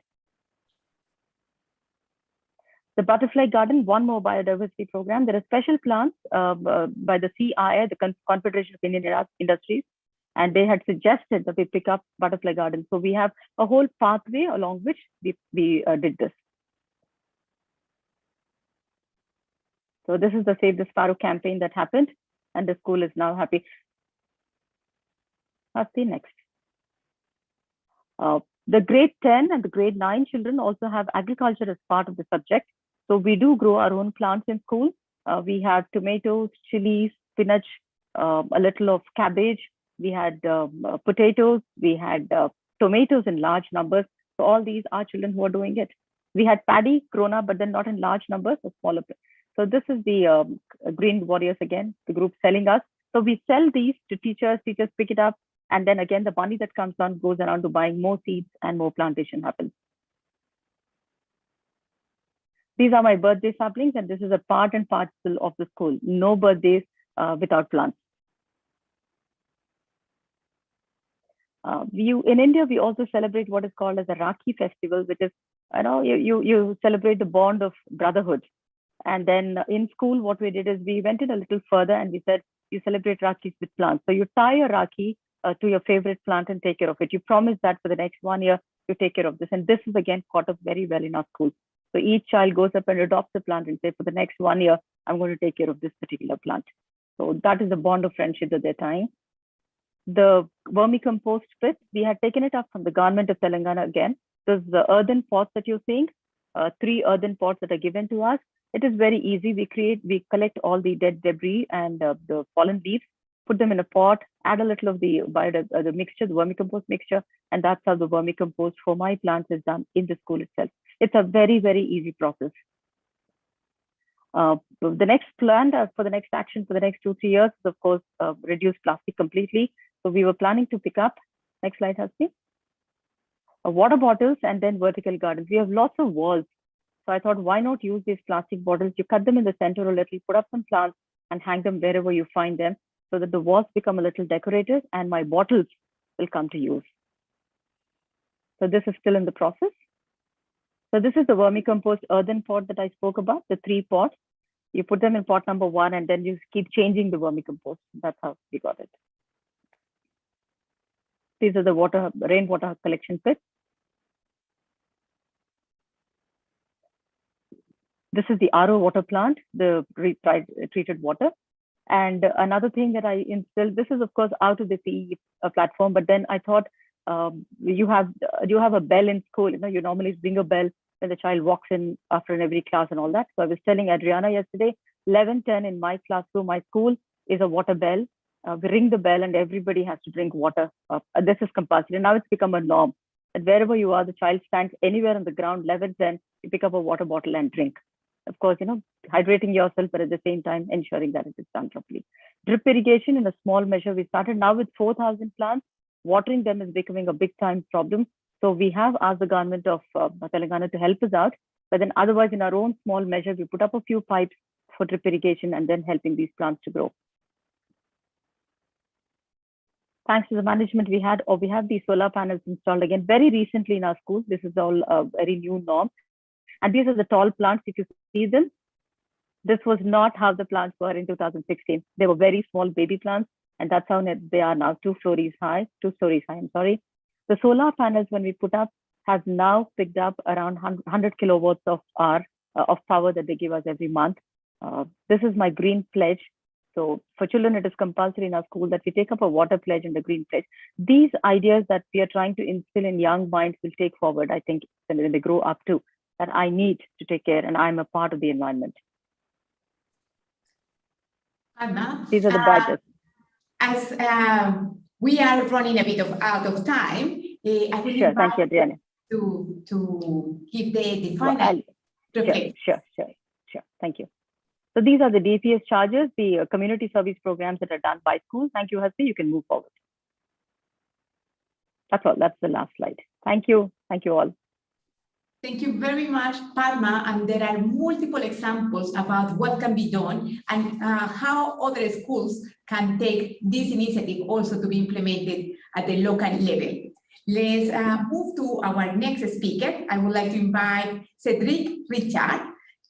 S7: The Butterfly Garden, one more biodiversity program. There are special plants by the CIA, the Confederation of Indian Industries, and they had suggested that we pick up Butterfly Garden. So we have a whole pathway along which we did this. So this is the Save the Sparrow campaign that happened, and the school is now happy. Hasti, next. The grade 10 and the grade 9 children also have agriculture as part of the subject. So we do grow our own plants in school. We have tomatoes, chilies, spinach, a little of cabbage. We had potatoes. We had tomatoes in large numbers. So all these are children who are doing it. We had paddy grown up, but then not in large numbers, so smaller. So this is the Green Warriors again, the group selling us. So we sell these to teachers pick it up. And then again, the money that comes on goes around to buying more seeds and more plantation happens. These are my birthday saplings, and this is a part and parcel of the school. No birthdays without plants. In India, we also celebrate what is called as a Rakhi festival, which is, you celebrate the bond of brotherhood. And then in school, what we did is we went in a little further and we said, you celebrate Rakhis with plants. So you tie a Rakhi to your favorite plant and take care of it. You promise that for the next 1 year, you take care of this. And this is again caught up very well in our schools. So each child goes up and adopts a plant and says, for the next 1 year, I'm going to take care of this particular plant. So that is the bond of friendship that they're tying. The vermicompost pit, we had taken it up from the government of Telangana again. There's the earthen pots that you're seeing, 3 earthen pots that are given to us. It is very easy. We collect all the dead debris and the fallen leaves, put them in a pot, add a little of the mixture, the vermicompost mixture, and that's how the vermicompost for my plants is done in the school itself. It's a very, very easy process. The next plan for the next action for the next 2-3 years is, of course, reduce plastic completely. So we were planning to pick up, next slide, Hasbi, water bottles and then vertical gardens. We have lots of walls. So I thought, why not use these plastic bottles? You cut them in the center a little, put up some plants and hang them wherever you find them so that the walls become a little decorative and my bottles will come to use. So this is still in the process. So this is the vermicompost earthen pot that I spoke about, the 3 pots. You put them in pot number 1 and then you keep changing the vermicompost. That's how we got it. These are the rainwater collection pits. This is the RO water plant, the treated water. And another thing that I instilled, this is of course out of the CE platform, but then I thought you have a bell in school. You normally ring a bell when the child walks in after every class and all that. So I was telling Adriana yesterday, 11:10 in my classroom, my school is a water bell. We ring the bell and everybody has to drink water. This is compulsory. Now it's become a norm that wherever you are, the child stands anywhere on the ground, 11:10, you pick up a water bottle and drink. Of course, hydrating yourself, but at the same time, ensuring that it is done properly. Drip irrigation in a small measure. We started now with 4,000 plants. Watering them is becoming a big time problem. So we have asked the government of Telangana to help us out. But then otherwise, in our own small measure, we put up a few pipes for drip irrigation and then helping these plants to grow. Thanks to the management we have these solar panels installed again very recently in our schools. This is all a very new norm. And these are the tall plants, if you see them. This was not how the plants were in 2016. They were very small baby plants, and that's how they are now, 2 stories high, I'm sorry. The solar panels, when we put up, has now picked up around 100 kilowatts of power that they give us every month. This is my green pledge. So for children, it is compulsory in our school that we take up a water pledge and a green pledge. These ideas that we are trying to instill in young minds will take forward, I think, when they grow up too. That I need to take care and I'm a part of the environment.
S1: Anna,
S7: these are the badges.
S1: As we are running a bit out of time, I will
S7: sure, thank you, Adriana.
S1: To give the final reflection.
S7: Sure, thank you. So these are the DPS charges, the community service programs that are done by schools. Thank you, Hasbi. You can move forward. That's all. That's the last slide. Thank you. Thank you all.
S1: Thank you very much, Padma. And there are multiple examples about what can be done and how other schools can take this initiative also to be implemented at the local level. Let's move to our next speaker. I would like to invite Cedric Richard.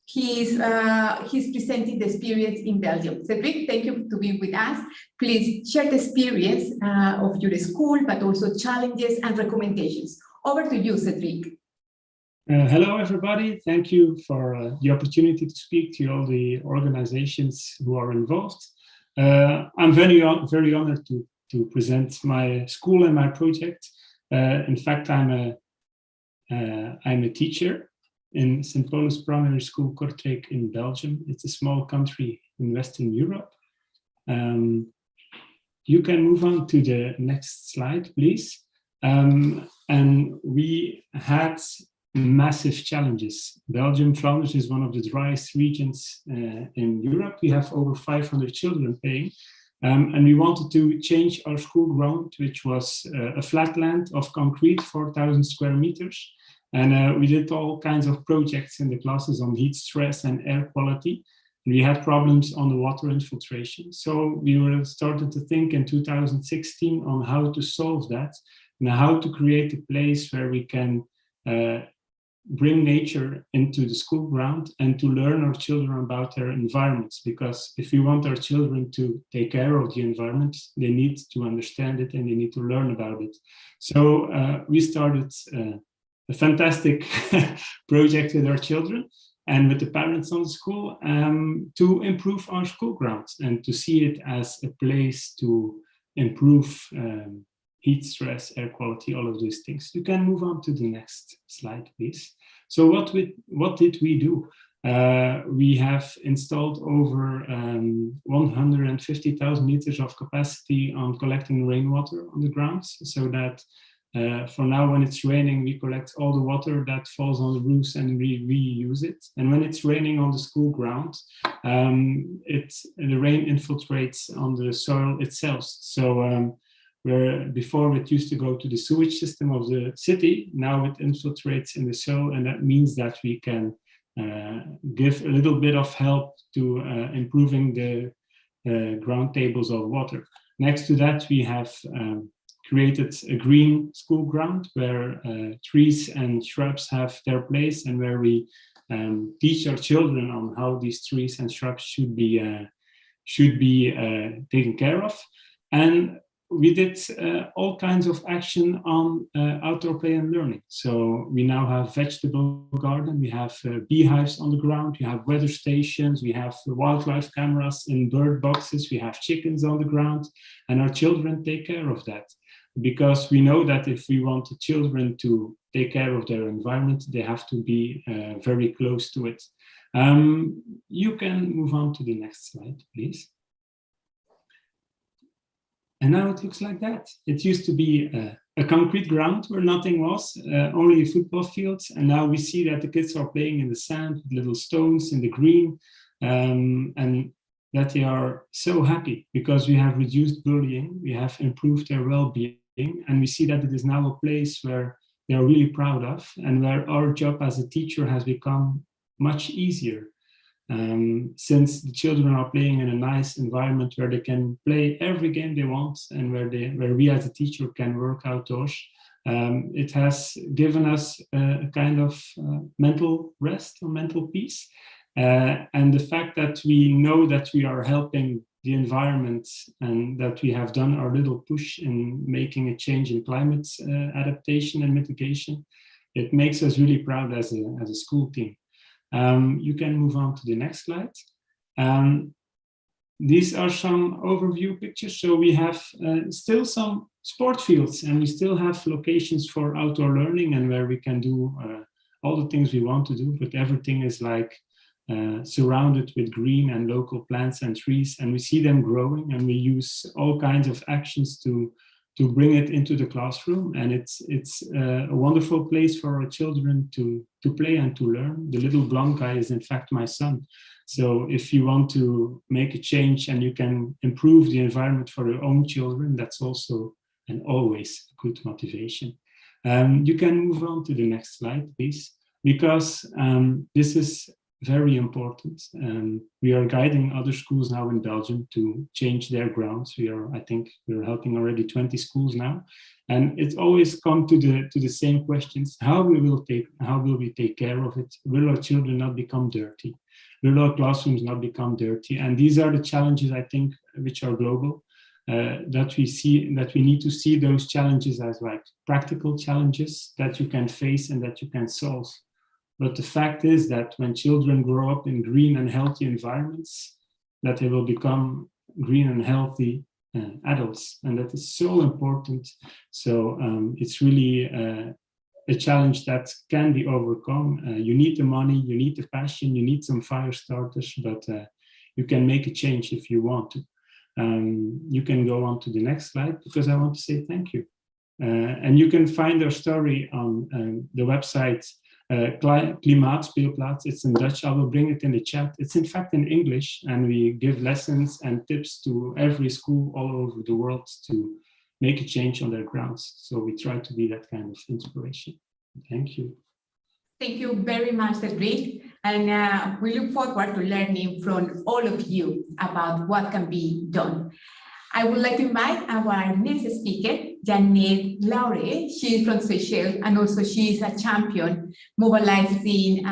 S1: He's presenting the experience in Belgium. Cedric, thank you to be with us. Please share the experience of your school, but also challenges and recommendations. Over to you, Cedric.
S8: Hello, everybody. Thank you for the opportunity to speak to all the organizations who are involved. I'm very honored to present my school and my project. In fact, I'm a teacher in St. Paul's Primary School, Kortrijk in Belgium. It's a small country in Western Europe. You can move on to the next slide, please. And we had massive challenges. Belgium, Flanders is one of the driest regions in Europe. We have over 500 children paying. And we wanted to change our school ground, which was a flat land of concrete, 4,000 square meters. And we did all kinds of projects in the classes on heat stress and air quality. We had problems on the water infiltration. So we were started to think in 2016 on how to solve that and how to create a place where we can bring nature into the school ground and to learn our children about their environments. Because if we want our children to take care of the environment, they need to understand it and they need to learn about it. So we started a fantastic project with our children and with the parents on the school to improve our school grounds and to see it as a place to improve heat stress, air quality, all of those things. You can move on to the next slide, please. So what did we do? We have installed over 150,000 liters of capacity on collecting rainwater on the grounds, so that for now, when it's raining, we collect all the water that falls on the roofs and we reuse it. And when it's raining on the school ground, the rain infiltrates on the soil itself. So where before it used to go to the sewage system of the city, now it infiltrates in the soil, and that means that we can give a little bit of help to improving the ground tables of water. Next to that, we have created a green school ground where trees and shrubs have their place, and where we teach our children on how these trees and shrubs should be taken care of. And we did all kinds of action on outdoor play and learning. So we now have vegetable garden, we have beehives on the ground, we have weather stations, we have wildlife cameras in bird boxes, we have chickens on the ground, and our children take care of that. Because we know that if we want the children to take care of their environment, they have to be very close to it. You can move on to the next slide, please. And now it looks like that. It used to be a concrete ground where nothing was, only football fields. And now we see that the kids are playing in the sand with little stones in the green, and that they are so happy because we have reduced bullying, we have improved their well-being, and we see that it is now a place where they are really proud of, and where our job as a teacher has become much easier. Since the children are playing in a nice environment where they can play every game they want, and where we as a teacher can work outdoors, it has given us a kind of mental rest or mental peace. And the fact that we know that we are helping the environment and that we have done our little push in making a change in climate adaptation and mitigation, it makes us really proud as a school team. You can move on to the next slide. These are some overview pictures. So we have still some sport fields, and we still have locations for outdoor learning and where we can do all the things we want to do, but everything is like surrounded with green and local plants and trees, and we see them growing, and we use all kinds of actions to bring it into the classroom. And it's a wonderful place for our children to play and to learn. The little blonde guy is in fact my son. So if you want to make a change and you can improve the environment for your own children, that's also and always a good motivation. You can move on to the next slide, please, because this is very important. We are guiding other schools now in Belgium to change their grounds. I think we're helping already 20 schools now, and it's always come to the same questions: how will we take care of it? Will our children not become dirty? Will our classrooms not become dirty? And these are the challenges, I think, which are global. That we need to see those challenges as like practical challenges that you can face and that you can solve. But the fact is that when children grow up in green and healthy environments, that they will become green and healthy adults, and that is so important. So it's really a challenge that can be overcome. You need the money, you need the passion, you need some fire starters, but you can make a change if you want to. You can go on to the next slide, because I want to say thank you. And you can find our story on the website Klimaatspeelplaats. It's in Dutch. I will bring it in the chat. It's in fact in English, and we give lessons and tips to every school all over the world to make a change on their grounds. So we try to be that kind of inspiration. Thank you.
S1: Thank you very much, Cedric. And we look forward to learning from all of you about what can be done. I would like to invite our next speaker, Janet Laure. She is from Seychelles, and also she is a champion mobilizing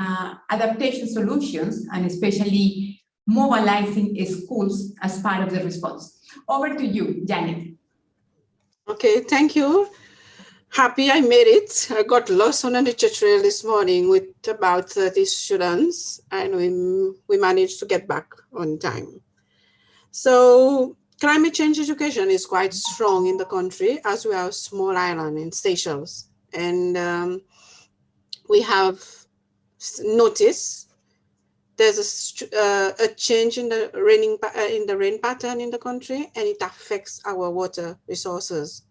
S1: adaptation solutions, and especially mobilizing schools as part of the response. Over to you, Janet.
S9: Okay, thank you. Happy I made it. I got lost on a nature trail this morning with about 30 students, and we managed to get back on time. So climate change education is quite strong in the country, as we are a small island in Seychelles. And we have noticed there's a change in the rain pattern in the country, and it affects our water resources.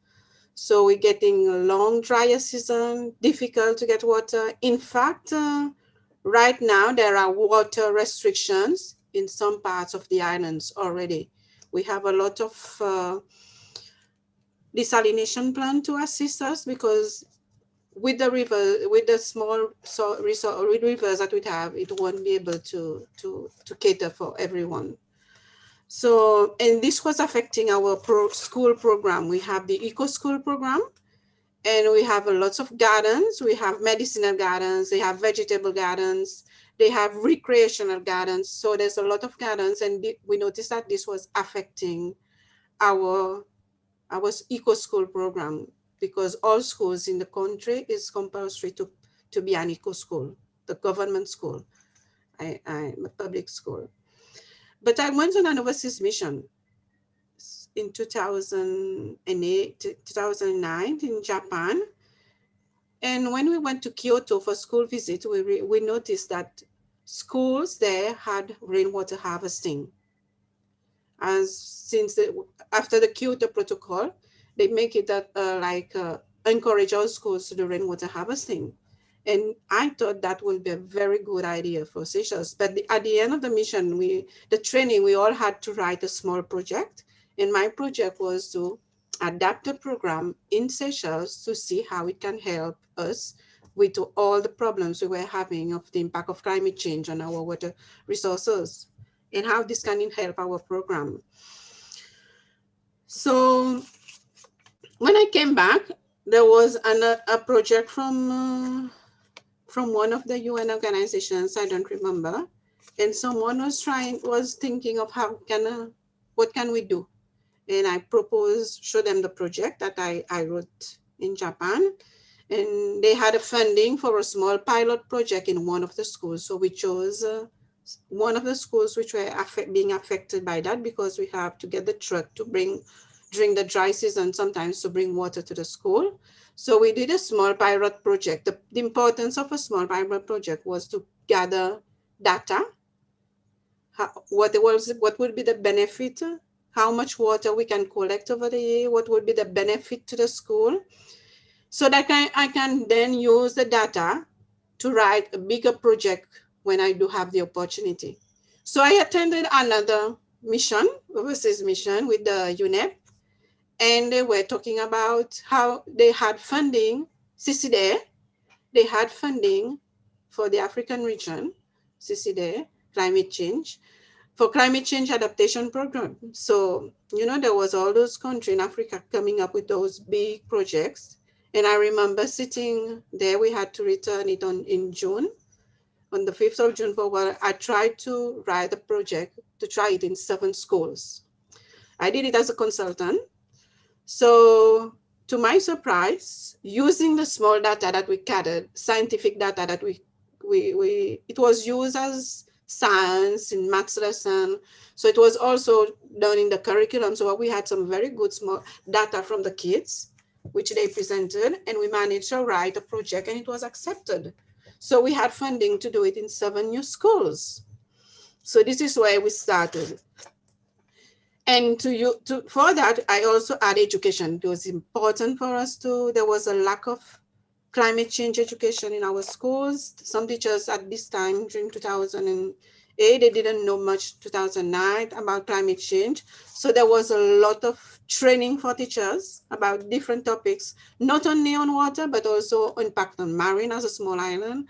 S9: So we're getting a long drier season, difficult to get water. In fact, right now there are water restrictions in some parts of the islands already. We have a lot of desalination plant to assist us, because with the river, with the small rivers that we have, it won't be able to cater for everyone. So, and this was affecting our school program. We have the eco school program, and we have lots of gardens. We have medicinal gardens, they have vegetable gardens, they have recreational gardens. So there's a lot of gardens, and we noticed that this was affecting our eco school program, because all schools in the country is compulsory to be an eco school, the government school, a public school. But I went on an overseas mission in 2008, 2009 in Japan. And when we went to Kyoto for school visit, we noticed that schools there had rainwater harvesting. After the Kyoto Protocol, they make it that encourage all schools to do rainwater harvesting. And I thought that would be a very good idea for Seychelles. But at the end of the mission, the training, we all had to write a small project. And my project was to adapt a program in Seychelles to see how it can help us with all the problems we were having of the impact of climate change on our water resources, and how this can help our program. So when I came back, there was a project from one of the UN organizations, I don't remember, and someone was thinking of what can we do? And I showed them the project that I wrote in Japan, and they had a funding for a small pilot project in one of the schools. So we chose one of the schools which were being affected by that, because we have to get the truck to bring, during the dry season, sometimes to bring water to the school. So we did a small pilot project. The importance of a small pilot project was to gather data. What would be the benefit? How much water we can collect over the year? What would be the benefit to the school? So that I can then use the data to write a bigger project when I do have the opportunity. So I attended another mission, overseas mission with the UNEP, and they were talking about how they had funding, CCD, they had funding for the African region, CCD, climate change, for climate change adaptation program. So, there was all those countries in Africa coming up with those big projects. And I remember sitting there, we had to return it in June, on the 5th of June, for what I tried to write a project to try it in 7 schools. I did it as a consultant. So to my surprise, using the small data that we gathered, scientific data that it was used as science in maths lesson. So it was also done in the curriculum. So we had some very good small data from the kids, which they presented, and we managed to write a project, and it was accepted. So we had funding to do it in 7 new schools. So this is where we started. And for that, I also add education. It was important for us there was a lack of climate change education in our schools. Some teachers at this time, during 2008, they didn't know much, 2009, about climate change. So there was a lot of training for teachers about different topics, not only on water, but also impact on marine as a small island.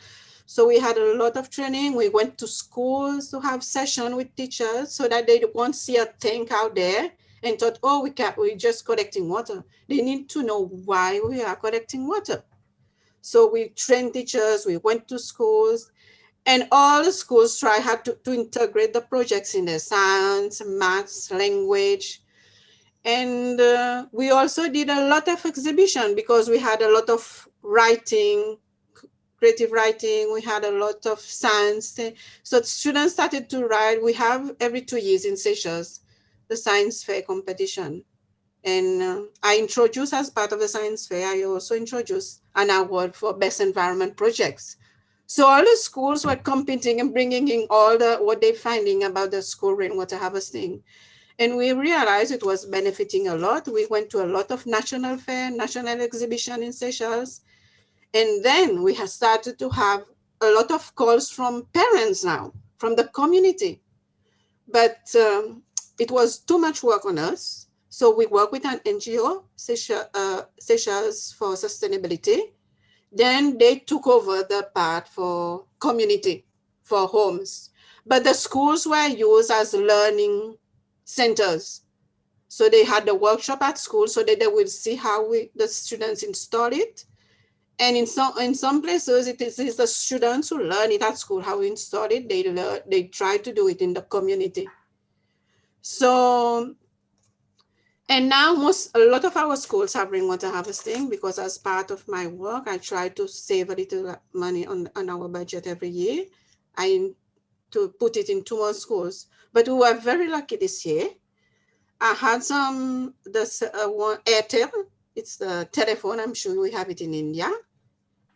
S9: So we had a lot of training. We went to schools to have session with teachers so that they won't see a tank out there and thought, oh, we're just collecting water. They need to know why we are collecting water. So we trained teachers, we went to schools, and all the schools had to integrate the projects in their science, maths, language. And we also did a lot of exhibition because we had a lot of writing, creative writing, we had a lot of science. So students started to write. We have every 2 years in Seychelles, the science fair competition. And I introduced, as part of the science fair, I also introduced an award for best environment projects. So all the schools were competing and bringing in all what they're finding about the school rainwater harvesting. And we realized it was benefiting a lot. We went to a lot of national fair, national exhibition in Seychelles. And then we have started to have a lot of calls from parents now, from the community. But it was too much work on us. So we work with an NGO, Seychelles for Sustainability. Then they took over the part for community, for homes. But the schools were used as learning centers. So they had the workshop at school so that they would see how the students install it. And in some places, it is the students who learn it at school, how we install it. They try to do it in the community. So, and now a lot of our schools have rainwater harvesting because as part of my work, I try to save a little money on our budget every year. To put it in 2 more schools. But we were very lucky this year. I had one Airtel. It's the telephone. I'm sure we have it in India.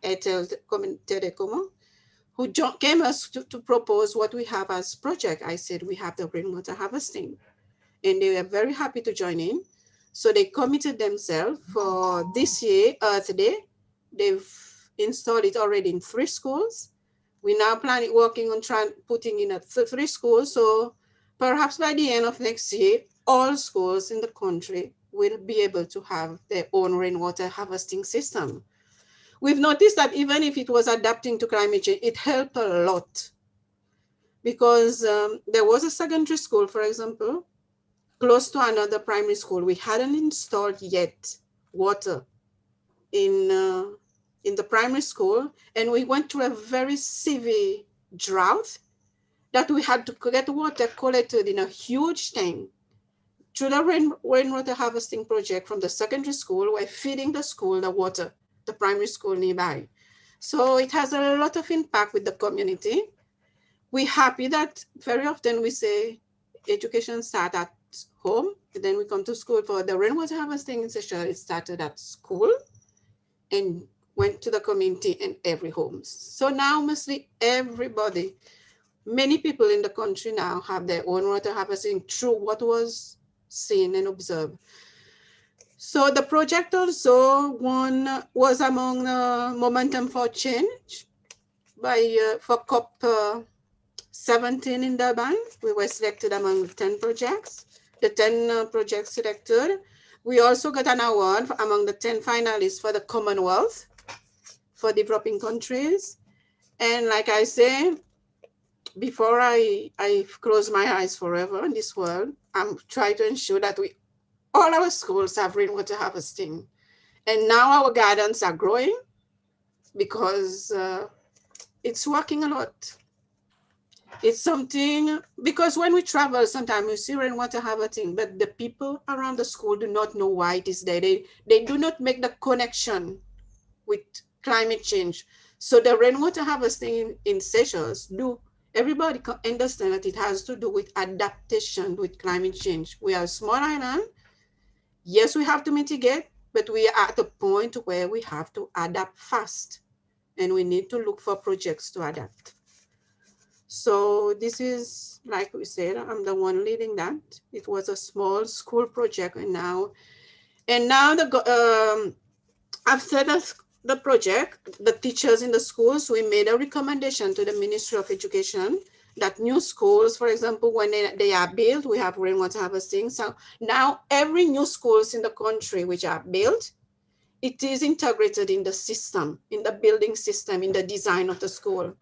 S9: Airtel Telecom, who came us to propose what we have as project. I said, we have the rainwater harvesting. And they were very happy to join in. So they committed themselves for this year, Earth Day. They've installed it already in 3 schools. We now working on putting in 3 schools. So perhaps by the end of next year, all schools in the country will be able to have their own rainwater harvesting system. We've noticed that even if it was adapting to climate change, it helped a lot. Because there was a secondary school, for example, close to another primary school. We hadn't installed yet water in the primary school, and we went through a very severe drought that we had to get water collected in a huge tank. Through the rainwater harvesting project from the secondary school, we're feeding the school the water, the primary school nearby. So it has a lot of impact with the community. We're happy that very often we say education starts at home, and then we come to school. For the rainwater harvesting in Seychelles, it started at school and went to the community and every home. So now mostly everybody, many people in the country now have their own water harvesting through what was seen and observed. So the project also was among the Momentum for Change for COP 17 in Durban. We were selected among 10 projects. The 10 projects selected. We also got an award among the 10 finalists for the Commonwealth for developing countries. And like I say, before I close my eyes forever in this world, I'm trying to ensure that all our schools have rainwater harvesting. And now our gardens are growing because it's working a lot. It's something, because when we travel, sometimes we see rainwater harvesting, but the people around the school do not know why it is there. They do not make the connection with climate change. So the rainwater harvesting in Seychelles, everybody understand that it has to do with adaptation with climate change. We are a small island. Yes, we have to mitigate, but we are at a point where we have to adapt fast, and we need to look for projects to adapt. So this is, like we said, I'm the one leading that. It was a small school project, and now after the project, the teachers in the schools, we made a recommendation to the Ministry of Education that new schools, for example, when they are built, we have rainwater harvesting. So now every new schools in the country which are built, it is integrated in the system, in the building system, in the design of the school.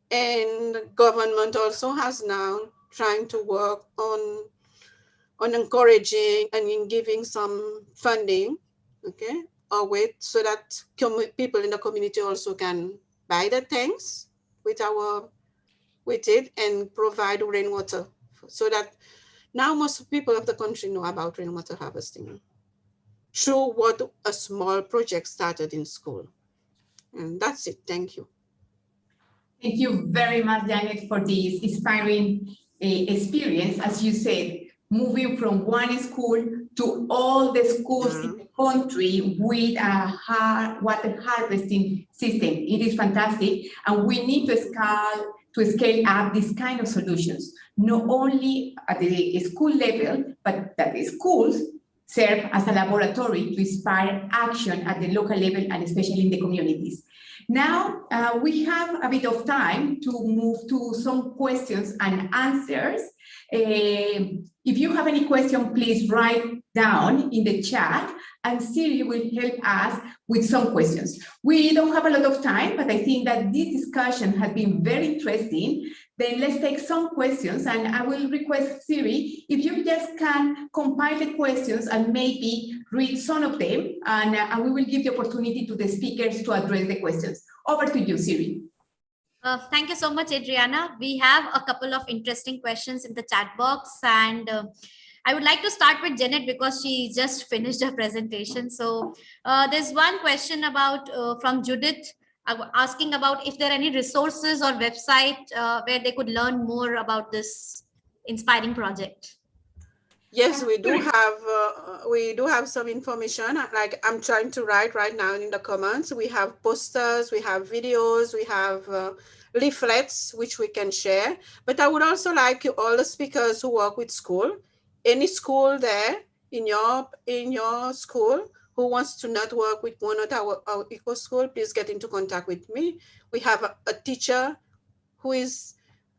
S9: And government also has now trying to work on encouraging and in giving some funding, okay, or wait, so that people in the community also can buy the tanks with it and provide rainwater, so that now most people of the country know about rainwater harvesting through what a small project started in school. And that's it. Thank you.
S1: Thank you very much, Janet, for this inspiring experience. As you said, moving from one school to all the schools in the country with a water harvesting system. It is fantastic, and we need to scale up this kind of solutions, not only at the school level, but that the schools serve as a laboratory to inspire action at the local level and especially in the communities. Now, we have a bit of time to move to some questions and answers. If you have any question, please write down in the chat and Siri will help us with some questions. We don't have a lot of time, but I think that this discussion has been very interesting. Then let's take some questions, and I will request Siri, if you just can compile the questions and maybe read some of them, and we will give the opportunity to the speakers to address the questions. Over to you, Siri.
S3: Thank you so much, Adriana. We have a couple of interesting questions in the chat box, and I would like to start with Janet because she just finished her presentation. So there's one question about from Judith asking about if there are any resources or website where they could learn more about this inspiring project.
S9: Yes, we do have some information. Like I'm trying to write right now in the comments. We have posters, we have videos, we have leaflets which we can share. But I would also like you, all the speakers who work with school, any school there in your school who wants to network with one of our eco school, please get into contact with me. We have a teacher who is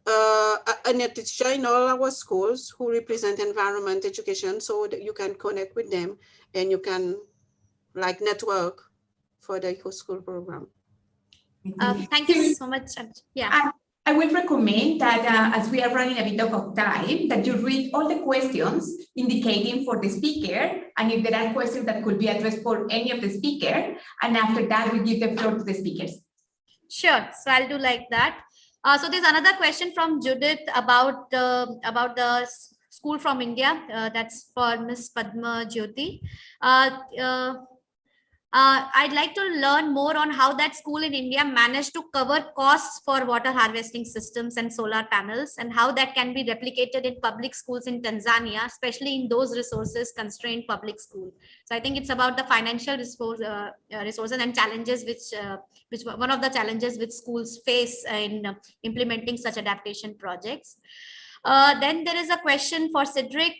S9: a teacher in all our schools who represent environment education, so that you can connect with them and you can like network for the eco school program.
S3: Thank you so much. Yeah.
S1: I will recommend that as we are running a bit of time, that you read all the questions indicating for the speaker, and if there are questions that could be addressed for any of the speaker, and after that we give the floor to the speakers.
S3: Sure, so I'll do like that. So there's another question from Judith about the school from India. That's for Miss Padma Jyoti. I'd like to learn more on how that school in India managed to cover costs for water harvesting systems and solar panels, and how that can be replicated in public schools in Tanzania, especially in those resources constrained public schools. So I think it's about the financial resources and challenges which one of the challenges which schools face in implementing such adaptation projects. Then there is a question for Cedric.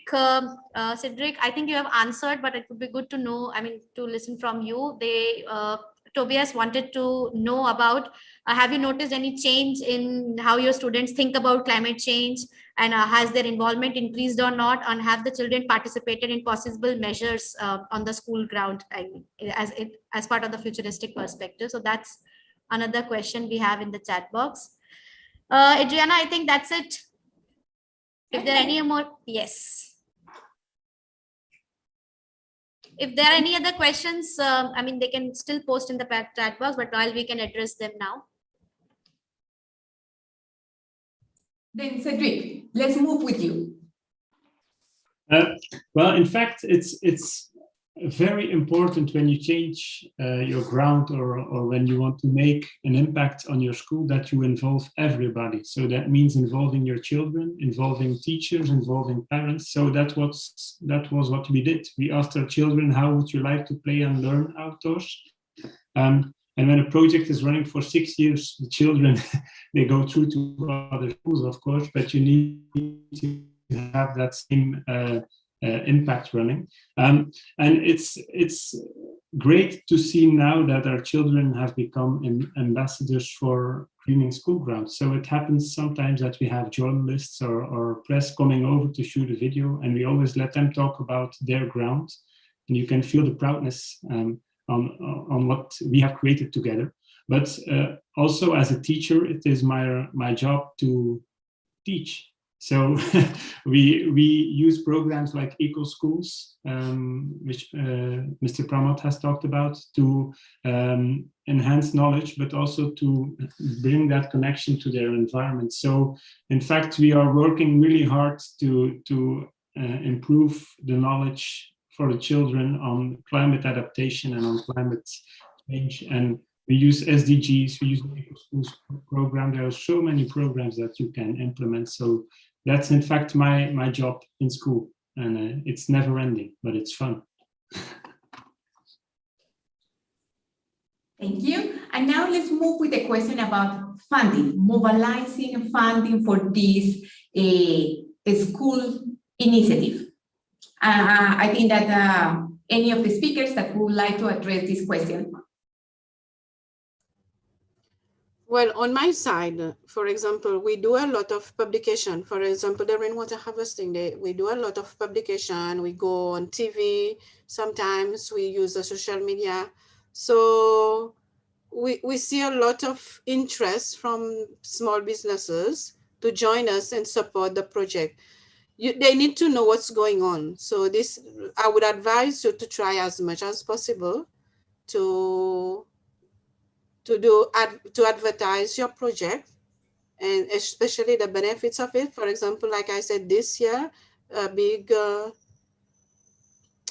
S3: Cedric, I think you have answered, but it would be good to know, to listen from you. Tobias wanted to know about, have you noticed any change in how your students think about climate change, and has their involvement increased or not, and have the children participated in possible measures on the school ground as part of the futuristic perspective? So that's another question we have in the chat box. Adriana, I think that's it. If there are any more, yes. If there are any other questions, they can still post in the chat box, but while we can address them now.
S1: Then Cedric, let's move with you.
S8: Well, in fact, it's very important when you change your ground or when you want to make an impact on your school that you involve everybody. So that means involving your children, involving teachers, involving parents. So that was what we did. We asked our children, how would you like to play and learn outdoors? And when a project is running for 6 years, the children, they go through to other schools, of course, but you need to have that same impact running, and it's great to see now that our children have become ambassadors for cleaning school grounds. So it happens sometimes that we have journalists or press coming over to shoot a video, and we always let them talk about their ground, and you can feel the proudness on what we have created together. But also as a teacher, it is my job to teach. So we use programs like Eco Schools, which Mr. Pramod has talked about, to enhance knowledge, but also to bring that connection to their environment. So in fact, we are working really hard to improve the knowledge for the children on climate adaptation and on climate change. And we use SDGs, we use the Eco Schools program. There are so many programs that you can implement. So that's in fact my job in school, and it's never ending, but it's fun.
S1: Thank you. And now let's move with the question about funding, mobilizing funding for this school initiative. I think that any of the speakers that would like to address this question.
S9: Well, on my side, for example, we do a lot of publication. For example, the rainwater harvesting day, we do a lot of publication. We go on TV. Sometimes we use the social media. So we see a lot of interest from small businesses to join us and support the project. They need to know what's going on. So this, I would advise you to try as much as possible to advertise your project, and especially the benefits of it. For example, like I said, this year, a big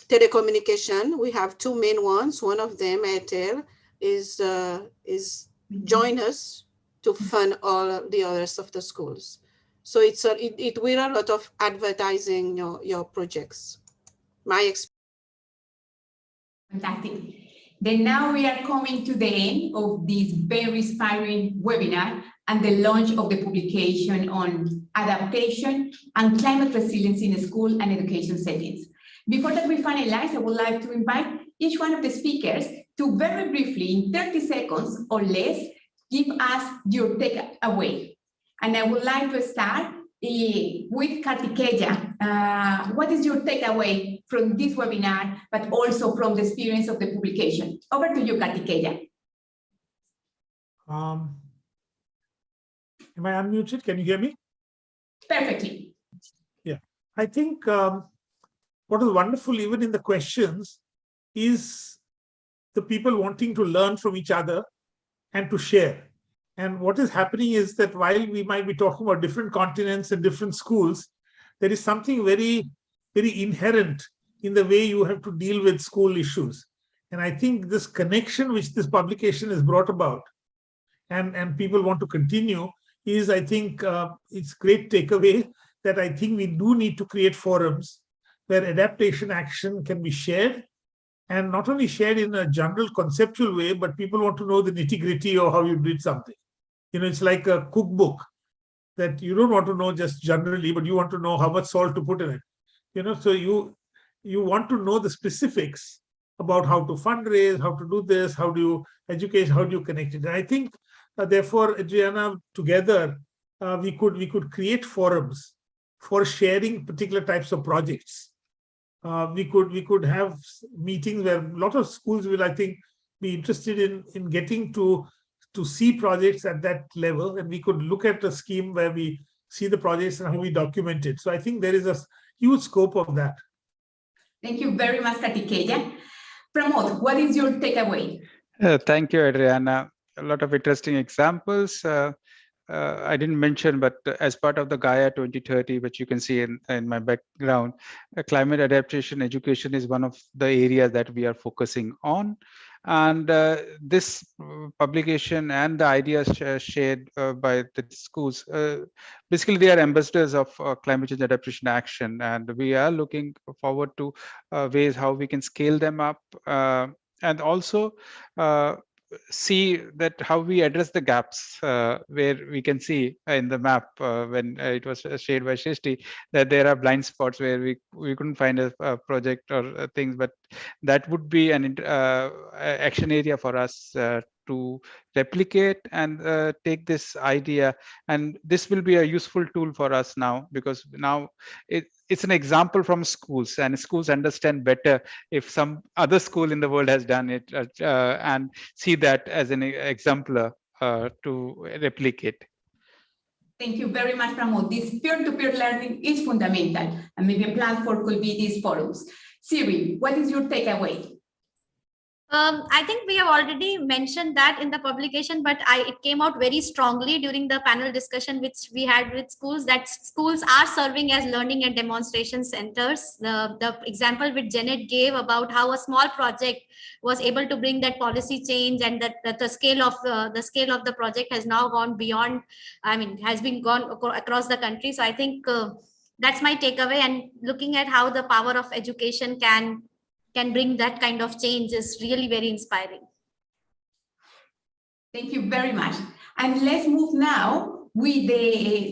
S9: telecommunication, we have two main ones. One of them, Airtel, is join us to fund all the others of the schools. So it will a lot of advertising your projects. My experience.
S1: Fantastic. Then now we are coming to the end of this very inspiring webinar and the launch of the publication on adaptation and climate resilience in school and education settings. Before that we finalize, I would like to invite each one of the speakers to very briefly, in 30 seconds or less, give us your takeaway. And I would like to start with Kartikeya. What is your takeaway from this webinar, but also from the experience of the publication? Over to you, Kartikeya.
S4: Am I unmuted? Can you hear me?
S1: Perfectly.
S4: Yeah, I think what is wonderful, even in the questions, is the people wanting to learn from each other and to share. And what is happening is that while we might be talking about different continents and different schools, there is something very, very inherent in the way you have to deal with school issues. And I think this connection which this publication has brought about and people want to continue is, I think, it's great takeaway that I think we do need to create forums where adaptation action can be shared, and not only shared in a general conceptual way, but people want to know the nitty-gritty of how you did something. You know, it's like a cookbook that you don't want to know just generally, but you want to know how much salt to put in it. You know, so you want to know the specifics about how to fundraise, how to do this, how do you educate, how do you connect it. And I think, therefore, Adriana, together, we could create forums for sharing particular types of projects. We could have meetings where a lot of schools will, I think, be interested in getting to see projects at that level, and we could look at a scheme where we see the projects and how we document it. So I think there is a huge scope of that.
S1: Thank you very much, Kartikeya. Pramod, what is your takeaway?
S5: Thank you, Adriana. A lot of interesting examples. I didn't mention, but as part of the Gaia 2030, which you can see in my background, climate adaptation education is one of the areas that we are focusing on. And this publication and the ideas shared by the schools, basically they are ambassadors of climate change adaptation action. And we are looking forward to ways how we can scale them up and also see that how we address the gaps where we can see in the map when it was shared by Shrishti that there are blind spots where we couldn't find a project or things, but that would be an action area for us to replicate and take this idea, and this will be a useful tool for us now, because now it's an example from schools, and schools understand better if some other school in the world has done it, and see that as an exemplar to replicate.
S1: Thank you very much, Pramod. This peer-to-peer learning is fundamental, and maybe a platform could be these forums. Siri, what is your takeaway?
S3: I think we have already mentioned that in the publication, but it came out very strongly during the panel discussion which we had with schools, that schools are serving as learning and demonstration centers. The example which Janet gave about how a small project was able to bring that policy change, and that the scale of the project has now gone beyond, has been gone across the country. So I think that's my takeaway, and looking at how the power of education can bring that kind of change is really very inspiring.
S1: Thank you very much. And let's move now with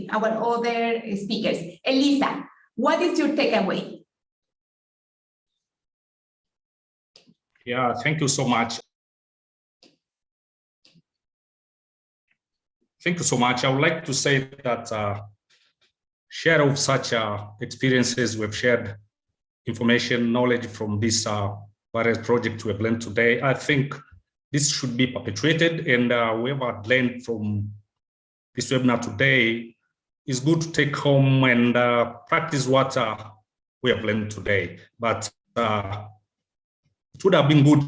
S1: our other speakers. Elisa, what is your takeaway?
S6: Yeah, thank you so much. Thank you so much. I would like to say that share of such experiences we've shared, information, knowledge from this various projects we have learned today. I think this should be perpetuated, and whoever learned from this webinar today is good to take home and practice what we have learned today. But it would have been good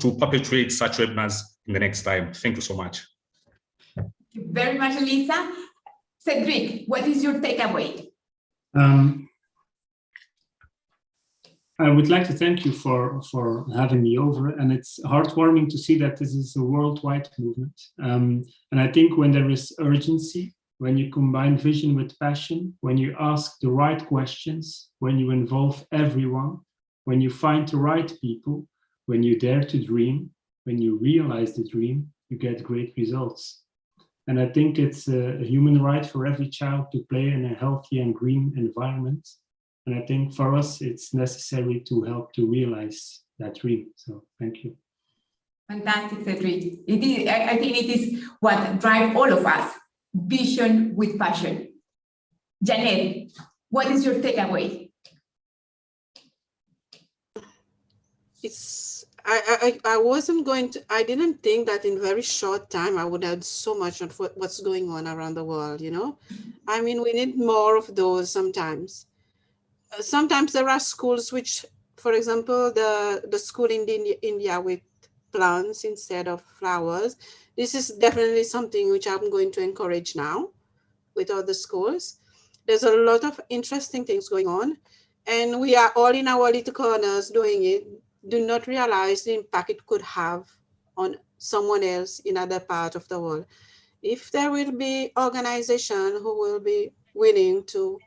S6: to perpetuate such webinars in the next time. Thank you so much.
S1: Thank you very much, Elisa. Cedric, what is your takeaway?
S8: I would like to thank you for having me over, and it's heartwarming to see that this is a worldwide movement. And I think when there is urgency, when you combine vision with passion, when you ask the right questions, when you involve everyone, when you find the right people, when you dare to dream, when you realize the dream, you get great results. And I think it's a human right for every child to play in a healthy and green environment. And I think for us, it's necessary to help to realize that dream. So thank you.
S1: Fantastic, Cedric. I think it is what drives all of us, vision with passion. Janet, what is your takeaway?
S9: I didn't think that in very short time, I would add so much of what's going on around the world, you know? I mean, we need more of those sometimes. Sometimes there are schools which, for example, the school in India with plants instead of flowers. This is definitely something which I'm going to encourage now with other schools. There's a lot of interesting things going on, and we are all in our little corners doing it, do not realize the impact it could have on someone else in other part of the world. If there will be organization who will be willing to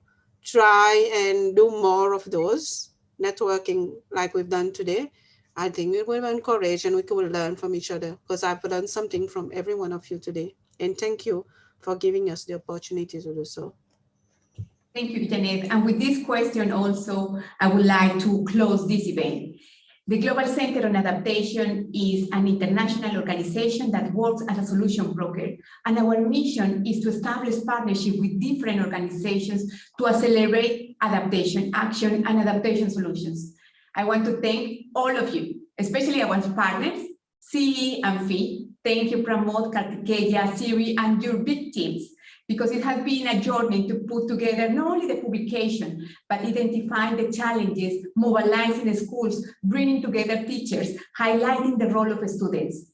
S9: try and do more of those networking like we've done today, I think we will encourage and we will learn from each other, because I've learned something from every one of you today. And thank you for giving us the opportunity to do so.
S1: Thank you, Janet. And with this question also, I would like to close this event. The Global Center on Adaptation is an international organization that works as a solution broker, and our mission is to establish partnership with different organizations to accelerate adaptation, action, and adaptation solutions. I want to thank all of you, especially our partners, CE and FE. Thank you, Pramod, Kartikeya, Siri, and your big teams, because it has been a journey to put together not only the publication, but identifying the challenges, mobilizing schools, bringing together teachers, highlighting the role of students.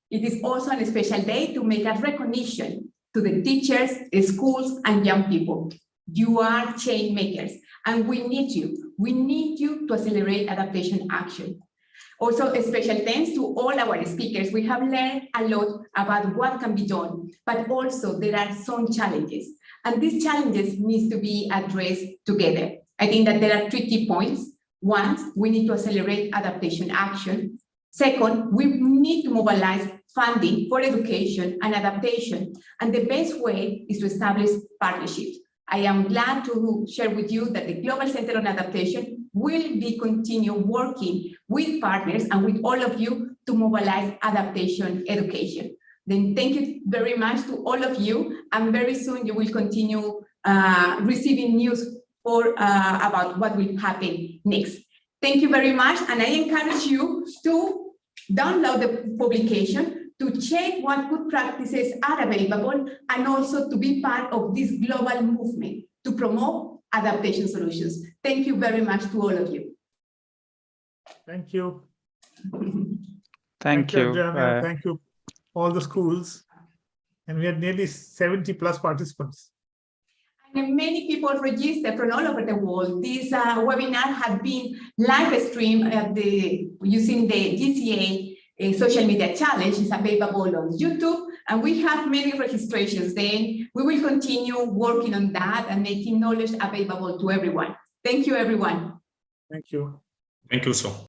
S1: It is also a special day to make a recognition to the teachers, schools, and young people. You are change makers, and we need you. We need you to accelerate adaptation action. Also, a special thanks to all our speakers. We have learned a lot about what can be done, but also there are some challenges, and these challenges need to be addressed together. I think that there are 3 key points. One, we need to accelerate adaptation action. Second, we need to mobilize funding for education and adaptation, and the best way is to establish partnerships. I am glad to share with you that the Global Center on Adaptation will be continue working with partners and with all of you to mobilize adaptation education. Then thank you very much to all of you, and very soon you will continue receiving news about what will happen next. Thank you very much, and I encourage you to download the publication, to check what good practices are available, and also to be part of this global movement to promote adaptation solutions. Thank you very much to all of you.
S4: Thank you.
S5: Thank you.
S4: Adriana. Thank you, all the schools. And we had nearly 70 plus participants.
S1: And many people registered from all over the world. This webinar has been live streamed using the GCA social media challenge. It's available on YouTube, and we have many registrations. Then we will continue working on that and making knowledge available to everyone. Thank you, everyone.
S4: Thank you.
S6: Thank you, sir.